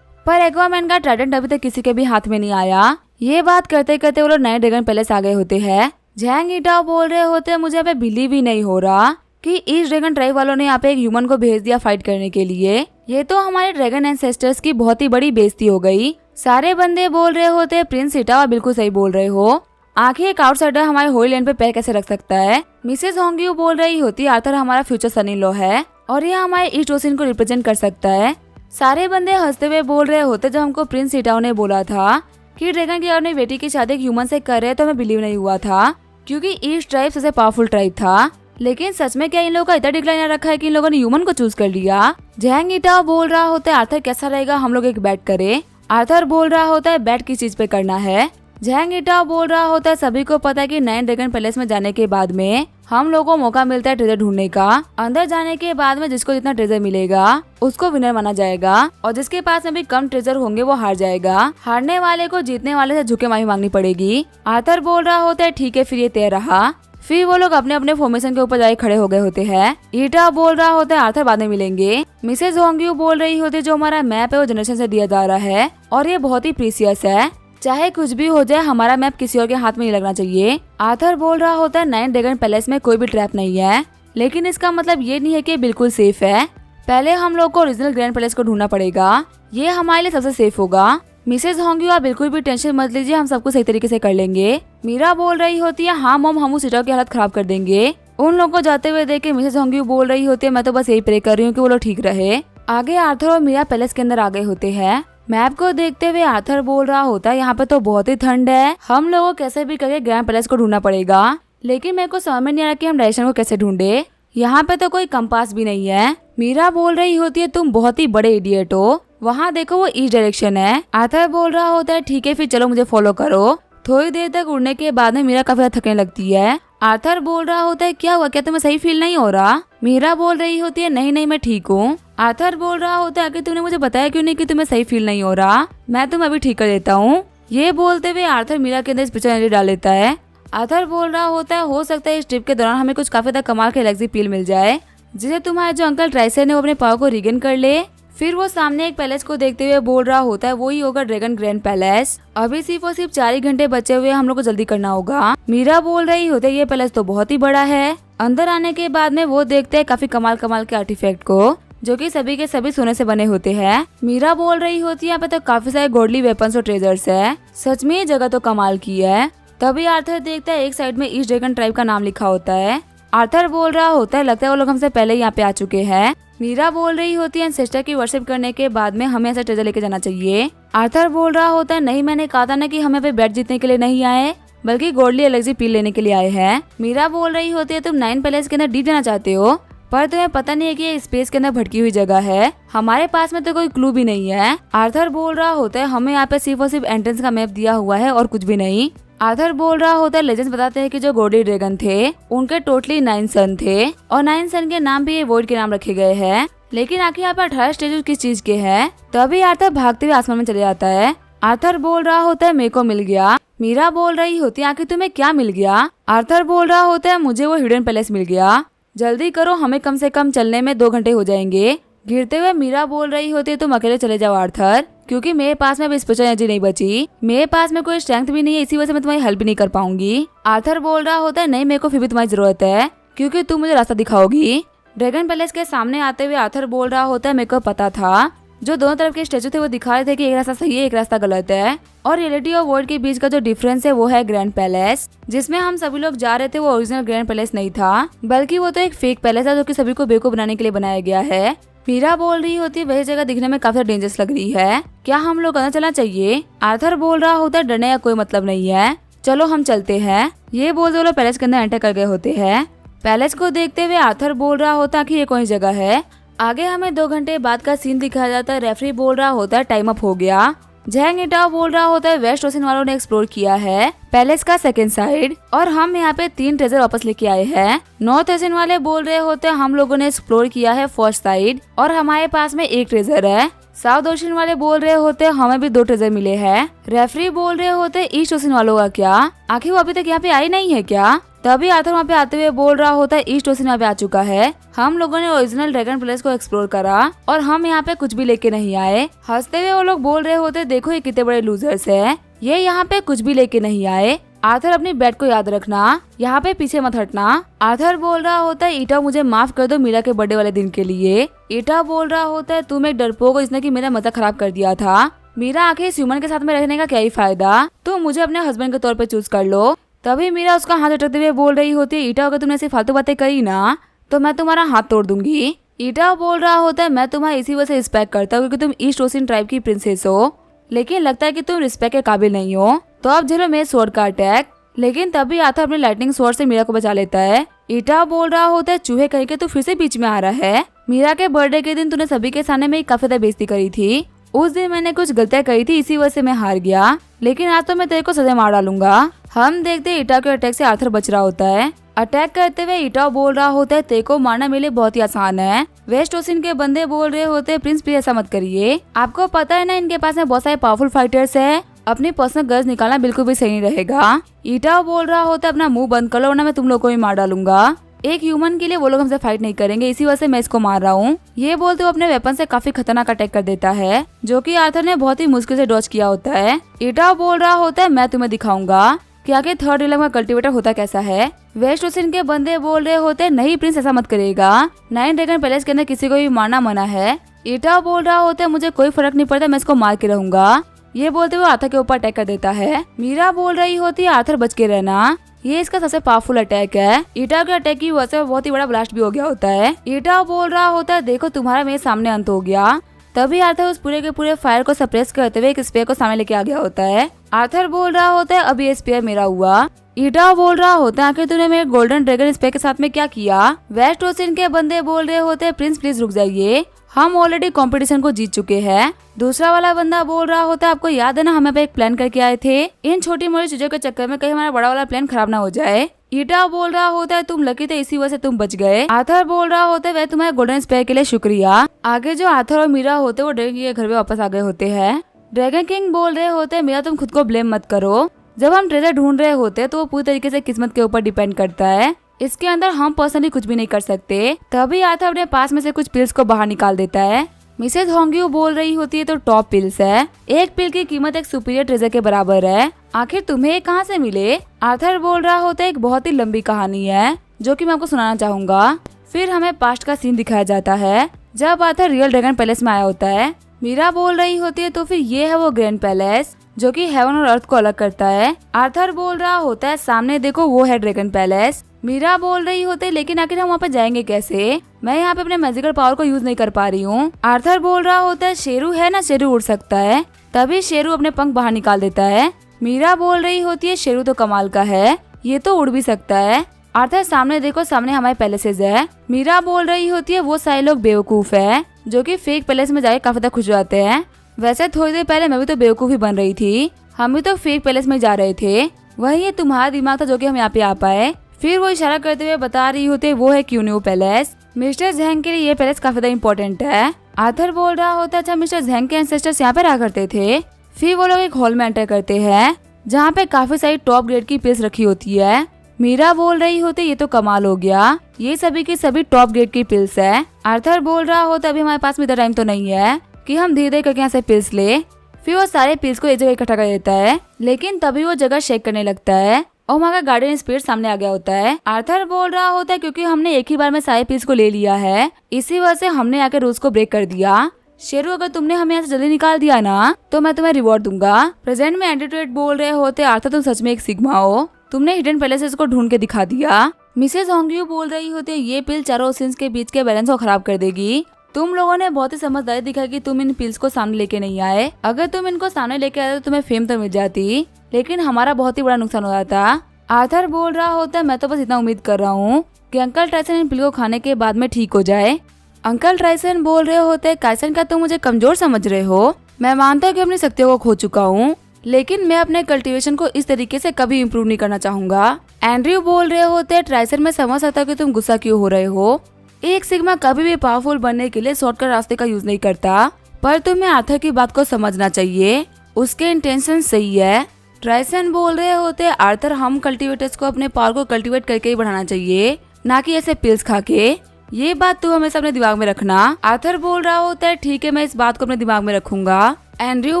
पर एक्वामैन का ट्राइडेंट अभी तक किसी के भी हाथ में नहीं आया। ये बात करते करते वो लोग 9 ड्रैगन पैलेस आ गए होते हैं। झैंग ईटाओ बोल रहे होते हैं मुझे यहाँ पे बिलीव ही नहीं हो रहा कि ईस्ट ड्रैगन ट्राइब वालों ने यहाँ पे एक ह्यूमन को भेज दिया फाइट करने के लिए। ये तो हमारे ड्रैगन एंसेस्टर्स की बहुत ही बड़ी बेइज्जती हो गई। सारे बंदे बोल रहे होते हैं प्रिंस ईटाओ बिल्कुल सही बोल रहे हो, आखिर एक आउटसाइडर हमारे होली लैंड पे पैर कैसे रख सकता है। मिसेस होंगी बोल रही होती आर्थर हमारा फ्यूचर सन इन लॉ है और ये हमारे ईस्ट ओशियन को रिप्रेजेंट कर सकता है। सारे बंदे हंसते हुए बोल रहे होते जब हमको प्रिंस ईटाओ ने बोला था कि ड्रैगन की अपनी बेटी की शादी एक ह्यूमन से कर रहे तो हमें बिलीव नहीं हुआ था क्योंकि ईस्ट ट्राइब सबसे पावरफुल ट्राइब था। लेकिन सच में क्या इन लोगों का इतना डिक्लाइन रखा है कि इन लोगों ने ह्यूमन को चूज कर लिया। झैंग ईटाओ बोल रहा होता है आर्थर कैसा रहेगा हम लोग एक बैट करें। आर्थर बोल रहा होता है बैट किस चीज पे करना है। झैंग ईटाओ बोल रहा होता है सभी को पता है कि 9 ड्रैगन पैलेस में जाने के बाद में हम लोगों को मौका मिलता है ट्रेजर ढूंढने का। अंदर जाने के बाद में जिसको जितना ट्रेजर मिलेगा उसको विनर माना जाएगा और जिसके पास में भी कम ट्रेजर होंगे वो हार जाएगा। हारने वाले को जीतने वाले से झुके माफी मांगनी पड़ेगी। आर्थर बोल रहा होता है ठीक है फिर ये तय रहा। फिर वो लोग अपने अपने फॉर्मेशन के ऊपर जाके खड़े हो गए होते हैं। ईटाओ बोल रहा होता है आर्थर बाद में मिलेंगे। मिसेस होंगी बोल रही होती है जो हमारा मैप है वो जनरेशन से दिया जा रहा है और ये बहुत ही प्रीसियस है, चाहे कुछ भी हो जाए हमारा मैप किसी और के हाथ में नहीं लगना चाहिए। आर्थर बोल रहा होता है 9 ड्रैगन पैलेस में कोई भी ट्रैप नहीं है, लेकिन इसका मतलब ये नहीं है कि बिल्कुल सेफ है। पहले हम लोग को ओरिजिनल ग्रैंड पैलेस को ढूंढना पड़ेगा, ये हमारे लिए सबसे सेफ होगा। मिसेस होंगी आप बिल्कुल भी टेंशन मत लीजिए, हम सबको सही तरीके से कर लेंगे। मीरा बोल रही होती है हाँ मॉम हम उस ईटाओ की हालत खराब कर देंगे, उन लोगों को जाते हुए देख के मिसेस होंग्यू बोल रही होती है मैं तो बस यही प्रे कर रही हूँ कि वो लोग ठीक रहे। आगे आर्थर और मीरा पैलेस के अंदर आ गए होते हैं। मैप को देखते हुए आर्थर बोल रहा होता है यहाँ पे तो बहुत ही ठंड है, हम लोगों को कैसे भी करके ग्रैंड पैलेस को ढूंढना पड़ेगा। लेकिन मेरे को समझ में नहीं आ रहा कि हम डायरेक्शन को कैसे ढूंढे, यहाँ पे तो कोई कंपास भी नहीं है। मीरा बोल रही होती है तुम बहुत ही बड़े इडियट हो, वहाँ देखो वो ईस्ट डायरेक्शन है। आर्थर बोल रहा होता है ठीक है फिर चलो मुझे फॉलो करो। थोड़ी देर तक उड़ने के बाद में मीरा काफी ज्यादा थकने लगती है। आर्थर बोल रहा होता है क्या हुआ, क्या तुम्हें सही फील नहीं हो रहा। मीरा बोल रही होती है नहीं नहीं मैं ठीक हूँ। आर्थर बोल रहा होता है कि तुमने मुझे बताया क्यों नहीं कि तुम्हें सही फील नहीं हो रहा, मैं तुम्हें अभी ठीक कर देता हूँ। ये बोलते हुए आर्थर मीरा के अंदर स्पिरिचुअल एनर्जी डाल देता है। आर्थर बोल रहा होता है हो सकता है इस ट्रिप के दौरान हमें कुछ काफी ज्यादा कमाल के एलर्जी पील मिल जाए जिसे तुम्हारे जो अंकल ट्राइसन ने वो अपने पावर को रिगेन कर ले। फिर वो सामने एक पैलेस को देखते हुए बोल रहा होता है वो ही होगा ड्रैगन ग्रैंड पैलेस। अभी सिर्फ और सिर्फ 4 ही घंटे बचे हुए, हम लोग को जल्दी करना होगा। मीरा बोल रही होती है ये पैलेस तो बहुत ही बड़ा है। अंदर आने के बाद में वो देखते हैं काफी कमाल कमाल के आर्टिफैक्ट को जो कि सभी के सभी सोने से बने होते हैं। मीरा बोल रही होती है यहाँ पे तो काफी सारे गॉडली वेपन्स और ट्रेजर्स है, सच में ये जगह तो कमाल की है। तभी आर्थर देखता है एक साइड में ईस्ट ड्रैगन ट्राइब का नाम लिखा होता है। आर्थर बोल रहा होता है लगता है वो लोग हमसे पहले यहाँ पे आ चुके हैं। मीरा बोल रही होती है एंसेस्टर की वर्शिप करने के बाद में हमें ऐसा ट्रेजर लेके जाना चाहिए। आर्थर बोल रहा होता है नहीं मैंने कहा था ना कि हमें पे बैट जीतने के लिए नहीं आए बल्कि गॉडली एलर्जी पी लेने के लिए आए हैं। मीरा बोल रही होती है तुम 9 पैलेस के अंदर डीप जाना चाहते हो पर तुम्हें पता नहीं है कि ये स्पेस के अंदर भटकी हुई जगह है, हमारे पास में तो कोई क्लू भी नहीं है। आर्थर बोल रहा होता है हमें यहाँ पे सिर्फ और सिर्फ एंट्रेंस का मैप दिया हुआ है और कुछ भी नहीं। आर्थर बोल रहा होता है लेजेंड्स बताते हैं कि जो गॉडली ड्रैगन थे उनके टोटली 9 सन थे और 9 सन के नाम भी ये वॉइड के नाम रखे गए हैं। लेकिन आखिर यहाँ पे 18 स्टेचू किस चीज के हैं। तभी आर्थर भागते हुए आसमान में चले जाता है। आर्थर बोल रहा होता है मेरे को मिल गया। मीरा बोल रही होती है आखिर तुम्हें क्या मिल गया। आर्थर बोल रहा होता है मुझे वो हिडन पैलेस मिल गया, जल्दी करो हमें कम से कम चलने में 2 घंटे हो जाएंगे। गिरते हुए मीरा बोल रही होती है तुम अकेले चले जाओ आर्थर, क्योंकि मेरे पास में अभी स्पिरिचुअल एनर्जी नहीं बची, मेरे पास में कोई स्ट्रेंथ भी नहीं है, इसी वजह से मैं तुम्हारी हेल्प भी नहीं कर पाऊंगी। आर्थर बोल रहा होता है नहीं मेरे को फिर भी तुम्हारी जरूरत है क्योंकि तुम मुझे रास्ता दिखाओगी। ड्रैगन पैलेस के सामने आते हुए आर्थर बोल रहा होता है मेरे को पता था जो दोनों तरफ के स्टेचू थे वो दिखा रहे थे कि एक रास्ता सही है एक रास्ता गलत है और रियलिटी और वर्ल्ड के बीच का जो डिफरेंस है वो है ग्रैंड पैलेस। जिसमें हम सभी लोग जा रहे थे वो ओरिजिनल ग्रैंड पैलेस नहीं था बल्कि वो तो एक फेक पैलेस है जो कि सभी को बेवकूफ बनाने के लिए बनाया गया है। मीरा बोल रही होती है वही जगह दिखने में काफी डेंजरस लग रही है, क्या हम लोग अंदर चलना चाहिए। आर्थर बोल रहा होता है डरने का कोई मतलब नहीं है, चलो हम चलते हैं। ये बोलते वो लोग पैलेस के अंदर एंटर कर गए होते हैं। पैलेस को देखते हुए आर्थर बोल रहा होता कि ये कौन जगह है। आगे हमें 2 घंटे बाद का सीन दिखाया जाता है। रेफरी बोल रहा होता है टाइम अप हो गया। जैंग इटाओ बोल रहा होता है वेस्ट ओशन वालों ने एक्सप्लोर किया है पैलेस का सेकंड साइड और हम यहाँ पे 3 ट्रेजर वापस लेके आए हैं। नॉर्थ ओशन वाले बोल रहे होते हैं हम लोगों ने एक्सप्लोर किया है फर्स्ट साइड और हमारे पास में 1 ट्रेजर है। साउथ ओशन वाले बोल रहे होते हैं हमें भी 2 ट्रेजर मिले हैं। रेफरी बोल रहे होते हैं ईस्ट ओशन वालों का क्या, आखिर वो अभी तक यहाँ पे आई नहीं है क्या। तभी आर्थर वहाँ पे आते हुए बोल रहा होता है ईस्ट ओशन यहाँ पे आ चुका है, हम लोगों ने ओरिजिनल ड्रैगन पैलेस को एक्सप्लोर करा और हम यहाँ पे कुछ भी लेके नहीं आए। हंसते हुए वो लोग बोल रहे होते देखो ये कितने बड़े लूजर्स है, ये यहाँ पे कुछ भी लेके नहीं आए। आर्थर अपनी बैट को याद रखना, यहाँ पे पीछे मत हटना। आर्थर बोल रहा होता है ईटा मुझे माफ कर दो मीरा के बर्थडे वाले दिन के लिए। ईटा बोल रहा होता है तुम एक डरपोक हो जिसने की मेरा मजा खराब कर दिया था, मीरा आखिर इस ह्यूमन के साथ में रहने का क्या ही फायदा, तुम मुझे अपने हस्बैंड के तौर पे चूज कर लो। तभी मीरा उसका हाथ उठाते हुए बोल रही होती है ईटा अगर तुमने ऐसी फालतू बातें करी ना तो मैं तुम्हारा हाथ तोड़ दूंगी। ईटा बोल रहा होता है मैं तुम्हारा इसी वजह से रिस्पेक्ट करता हूँ क्योंकि तुम ईस्ट ओशन ट्राइब की प्रिंसेस हो, लेकिन लगता है कि तुम रिस्पेक्ट के काबिल नहीं हो, तो अब झेलो मेरे स्वॉर्ड का अटैक। लेकिन तभी आर्थर अपने लाइटनिंग स्वॉर्ड से मीरा को बचा लेता है। ईटा बोल रहा होता है चूहे कहीं के तू फिर से बीच में आ रहा है, मीरा के बर्थडे के दिन तूने सभी के सामने में काफी ज्यादा बेइज्जती करी थी, उस दिन मैंने कुछ गलतियां करी थी इसी वजह से मैं हार गया, लेकिन आज तो मैं तेरे को सजा मार डालूंगा। हम देखते ईटा के अटैक से आर्थर बच रहा होता है। अटैक करते हुए ईटा बोल रहा होता है तेरे को मारना मेरे लिए बहुत ही आसान है। वेस्ट ओशन के बंदे बोल रहे होते हैं प्रिंस प्लीज ऐसा मत करिए, आपको पता है ना इनके पास में बहुत सारे पावरफुल फाइटर्स है, अपनी पर्सनल गन्स निकालना बिल्कुल भी सही नहीं रहेगा। ईटा बोल रहा होता है अपना मुंह बंद कर लो वरना मैं तुम लोग को ही मार डालूंगा, एक ह्यूमन के लिए वो लोग हमसे फाइट नहीं करेंगे इसी वजह से मैं इसको मार रहा हूँ। ये बोलते हुए अपने वेपन से काफी खतरनाक अटैक कर देता है जो कि आर्थर ने बहुत ही मुश्किल से डॉज किया होता है। ईटा बोल रहा होता है मैं तुम्हें दिखाऊंगा कि आगे थर्ड रिलम का कल्टीवेटर होता कैसा है। वेस्ट ओशन के बंदे बोल रहे होते हैं नहीं प्रिंस ऐसा मत करेगा, 9 ड्रैगन पैलेस के अंदर किसी को भी मारना मना है। ईटा बोल रहा होता है मुझे कोई फर्क नहीं पड़ता, मैं इसको मार के रहूंगा। ये बोलते हुए आर्थर के ऊपर अटैक कर देता है। मीरा बोल रही होती है आर्थर बच के रहना, ये इसका सबसे पावरफुल अटैक है। ईटा के अटैक की वजह से बहुत ही बड़ा ब्लास्ट भी हो गया होता है। ईटा बोल रहा होता है देखो तुम्हारा मेरे सामने अंत हो गया। तभी आर्थर उस पूरे के पूरे फायर को सप्रेस करते हुए एक स्पेयर को सामने लेके आ गया होता है। आर्थर बोल रहा होता है अब ये स्पेयर मेरा हुआ। ईटा बोल रहा होता है आखिर तूने मेरे गोल्डन ड्रैगन स्पेयर के साथ में क्या किया। वेस्ट ओशियन के बंदे बोल रहे होते हैं प्रिंस प्लीज रुक जाइए, हम ऑलरेडी कंपटीशन को जीत चुके हैं। दूसरा वाला बंदा बोल रहा होता है आपको याद है ना हम पे एक प्लान करके आए थे, इन छोटी मोटी चीजों के चक्कर में कहीं हमारा बड़ा वाला प्लान खराब ना हो जाए। ईटा बोल रहा होता है तुम लकी थे इसी वजह से तुम बच गए। आर्थर बोल रहा होता है वह तुम्हारे गोल्डन स्पेयर के लिए शुक्रिया। आगे जो आर्थर और मीरा होते वो ड्रैगन के घर में वापस आ गए होते हैं। ड्रैगन किंग बोल रहे होते हैं मीरा तुम खुद को ब्लेम मत करो, जब हम ट्रेजर ढूंढ रहे होते तो वो पूरी तरीके से किस्मत के ऊपर डिपेंड करता है, इसके अंदर हम पर्सनली कुछ भी नहीं कर सकते। तभी आर्थर अपने पास में से कुछ पिल्स को बाहर निकाल देता है। मिसेज होंग्यू बोल रही होती है तो टॉप पिल्स है, एक पिल की कीमत एक सुपीरियर ट्रेजर के बराबर है, आखिर तुम्हें ये कहाँ से मिले। आर्थर बोल रहा होता है एक बहुत ही लंबी कहानी है जो कि मैं आपको सुनाना चाहूंगा। फिर हमें पास्ट का सीन दिखाया जाता है जब आर्थर रियल ड्रैगन पैलेस में आया होता है। मीरा बोल रही होती है तो फिर ये है वो ग्रैंड पैलेस जो कि हेवन और अर्थ को अलग करता है। आर्थर बोल रहा होता है सामने देखो वो है ड्रैगन पैलेस। मीरा बोल रही होती है लेकिन आखिर हम वहाँ पे जाएंगे कैसे, मैं यहाँ पे अपने मैजिकल पावर को यूज नहीं कर पा रही हूँ। आर्थर बोल रहा होता है शेरू है ना, शेरू उड़ सकता है। तभी शेरू अपने पंख बाहर निकाल देता है। मीरा बोल रही होती है शेरू तो कमाल का है, ये तो उड़ भी सकता है। आर्थर सामने देखो सामने हमारे पैलेसेस है। मीरा बोल रही होती है वो सारे लोग बेवकूफ है जो कि फेक पैलेस में जाके काफी तक खुश हो जाते हैं। वैसे थोड़ी देर पहले मैं भी तो बेवकूफ ही बन रही थी, हम भी तो फेक पैलेस में जा रहे थे, वही ये तुम्हारा दिमाग था जो कि हम यहाँ पे आ पाए। फिर वो इशारा करते हुए बता रही होती वो है क्यून्यू पैलेस। मिस्टर झेंग के लिए ये पैलेस काफी ज्यादा इम्पोर्टेंट है। आर्थर बोल रहा होता है अच्छा मिस्टर झेंग के एंसेस्टर्स यहाँ पे रहा करते थे। फिर वो लोग एक हॉल में एंटर करते हैं जहाँ पे काफी सारी टॉप ग्रेड की पिल्स रखी होती है। मीरा बोल रही होती ये तो कमाल हो गया, ये सभी की सभी टॉप ग्रेड की पिल्स है। आर्थर बोल रहा होता अभी हमारे पास में इतना टाइम तो नहीं है कि हम धीरे धीरे करके यहाँ से पिल्स ले। फिर वो सारे पिल्स को एक जगह इकट्ठा कर देता है, लेकिन तभी वो जगह शेक करने लगता है और वहाँ का गार्डियन स्पिरिट सामने आ गया होता है। आर्थर बोल रहा होता है क्योंकि हमने एक ही बार में सारे पिल्स को ले लिया है, इसी वजह से हमने आके रूल्स को ब्रेक कर दिया। शेरू अगर तुमने हमें यहाँ से जल्दी निकाल दिया ना तो मैं तुम्हें रिवॉर्ड दूंगा। प्रेजेंट में एंटीट्यूट बोल रहे होते आर्थर तुम सच में एक सिग्मा हो, तुमने हिडन पैलेसेस को ढूंढ के दिखा दिया। मिसेज होंग्यू बोल रही होती है ये पिल चारों ओशियंस के बीच के बैलेंस को खराब कर देगी, तुम लोगों ने बहुत ही समझदारी दिखाई कि तुम इन पिल्स को सामने लेके नहीं आए, अगर तुम इनको सामने लेके आए तो तुम्हें फेम तो मिल जाती, लेकिन हमारा बहुत ही बड़ा नुकसान हो जाता। आर्थर बोल रहा होता है मैं तो बस इतना उम्मीद कर रहा हूँ कि अंकल ट्राइसन इन पिल को खाने के बाद में ठीक हो जाए। अंकल ट्राइसन बोल रहे होते हैं काइसन का तुम मुझे कमजोर समझ रहे हो, मैं मानता हूँ कि अपनी शक्तियों को खो चुका हूँ, लेकिन मैं अपने कल्टीवेशन को इस तरीके से कभी इम्प्रूव नहीं करना चाहूंगा। एंड्रयू बोल रहे होते हैं ट्राइसन मैं समझ सकता हूँ कि तुम गुस्सा क्यों हो रहे हो, एक सिग्मा कभी भी पावरफुल बनने के लिए शॉर्टकट रास्ते का यूज नहीं करता, पर तुम्हें आर्थर की बात को समझना चाहिए, उसके इंटेंशन सही है। ट्राइसन बोल रहे होते हैं आर्थर हम कल्टीवेटर्स को अपने पावर को कल्टीवेट करके ही बढ़ाना चाहिए, ना कि ऐसे पिल्स खा के, ये बात तू हमेशा अपने दिमाग में रखना। आर्थर बोल रहा होता है ठीक है मैं इस बात को अपने दिमाग में रखूंगा। एंड्रयू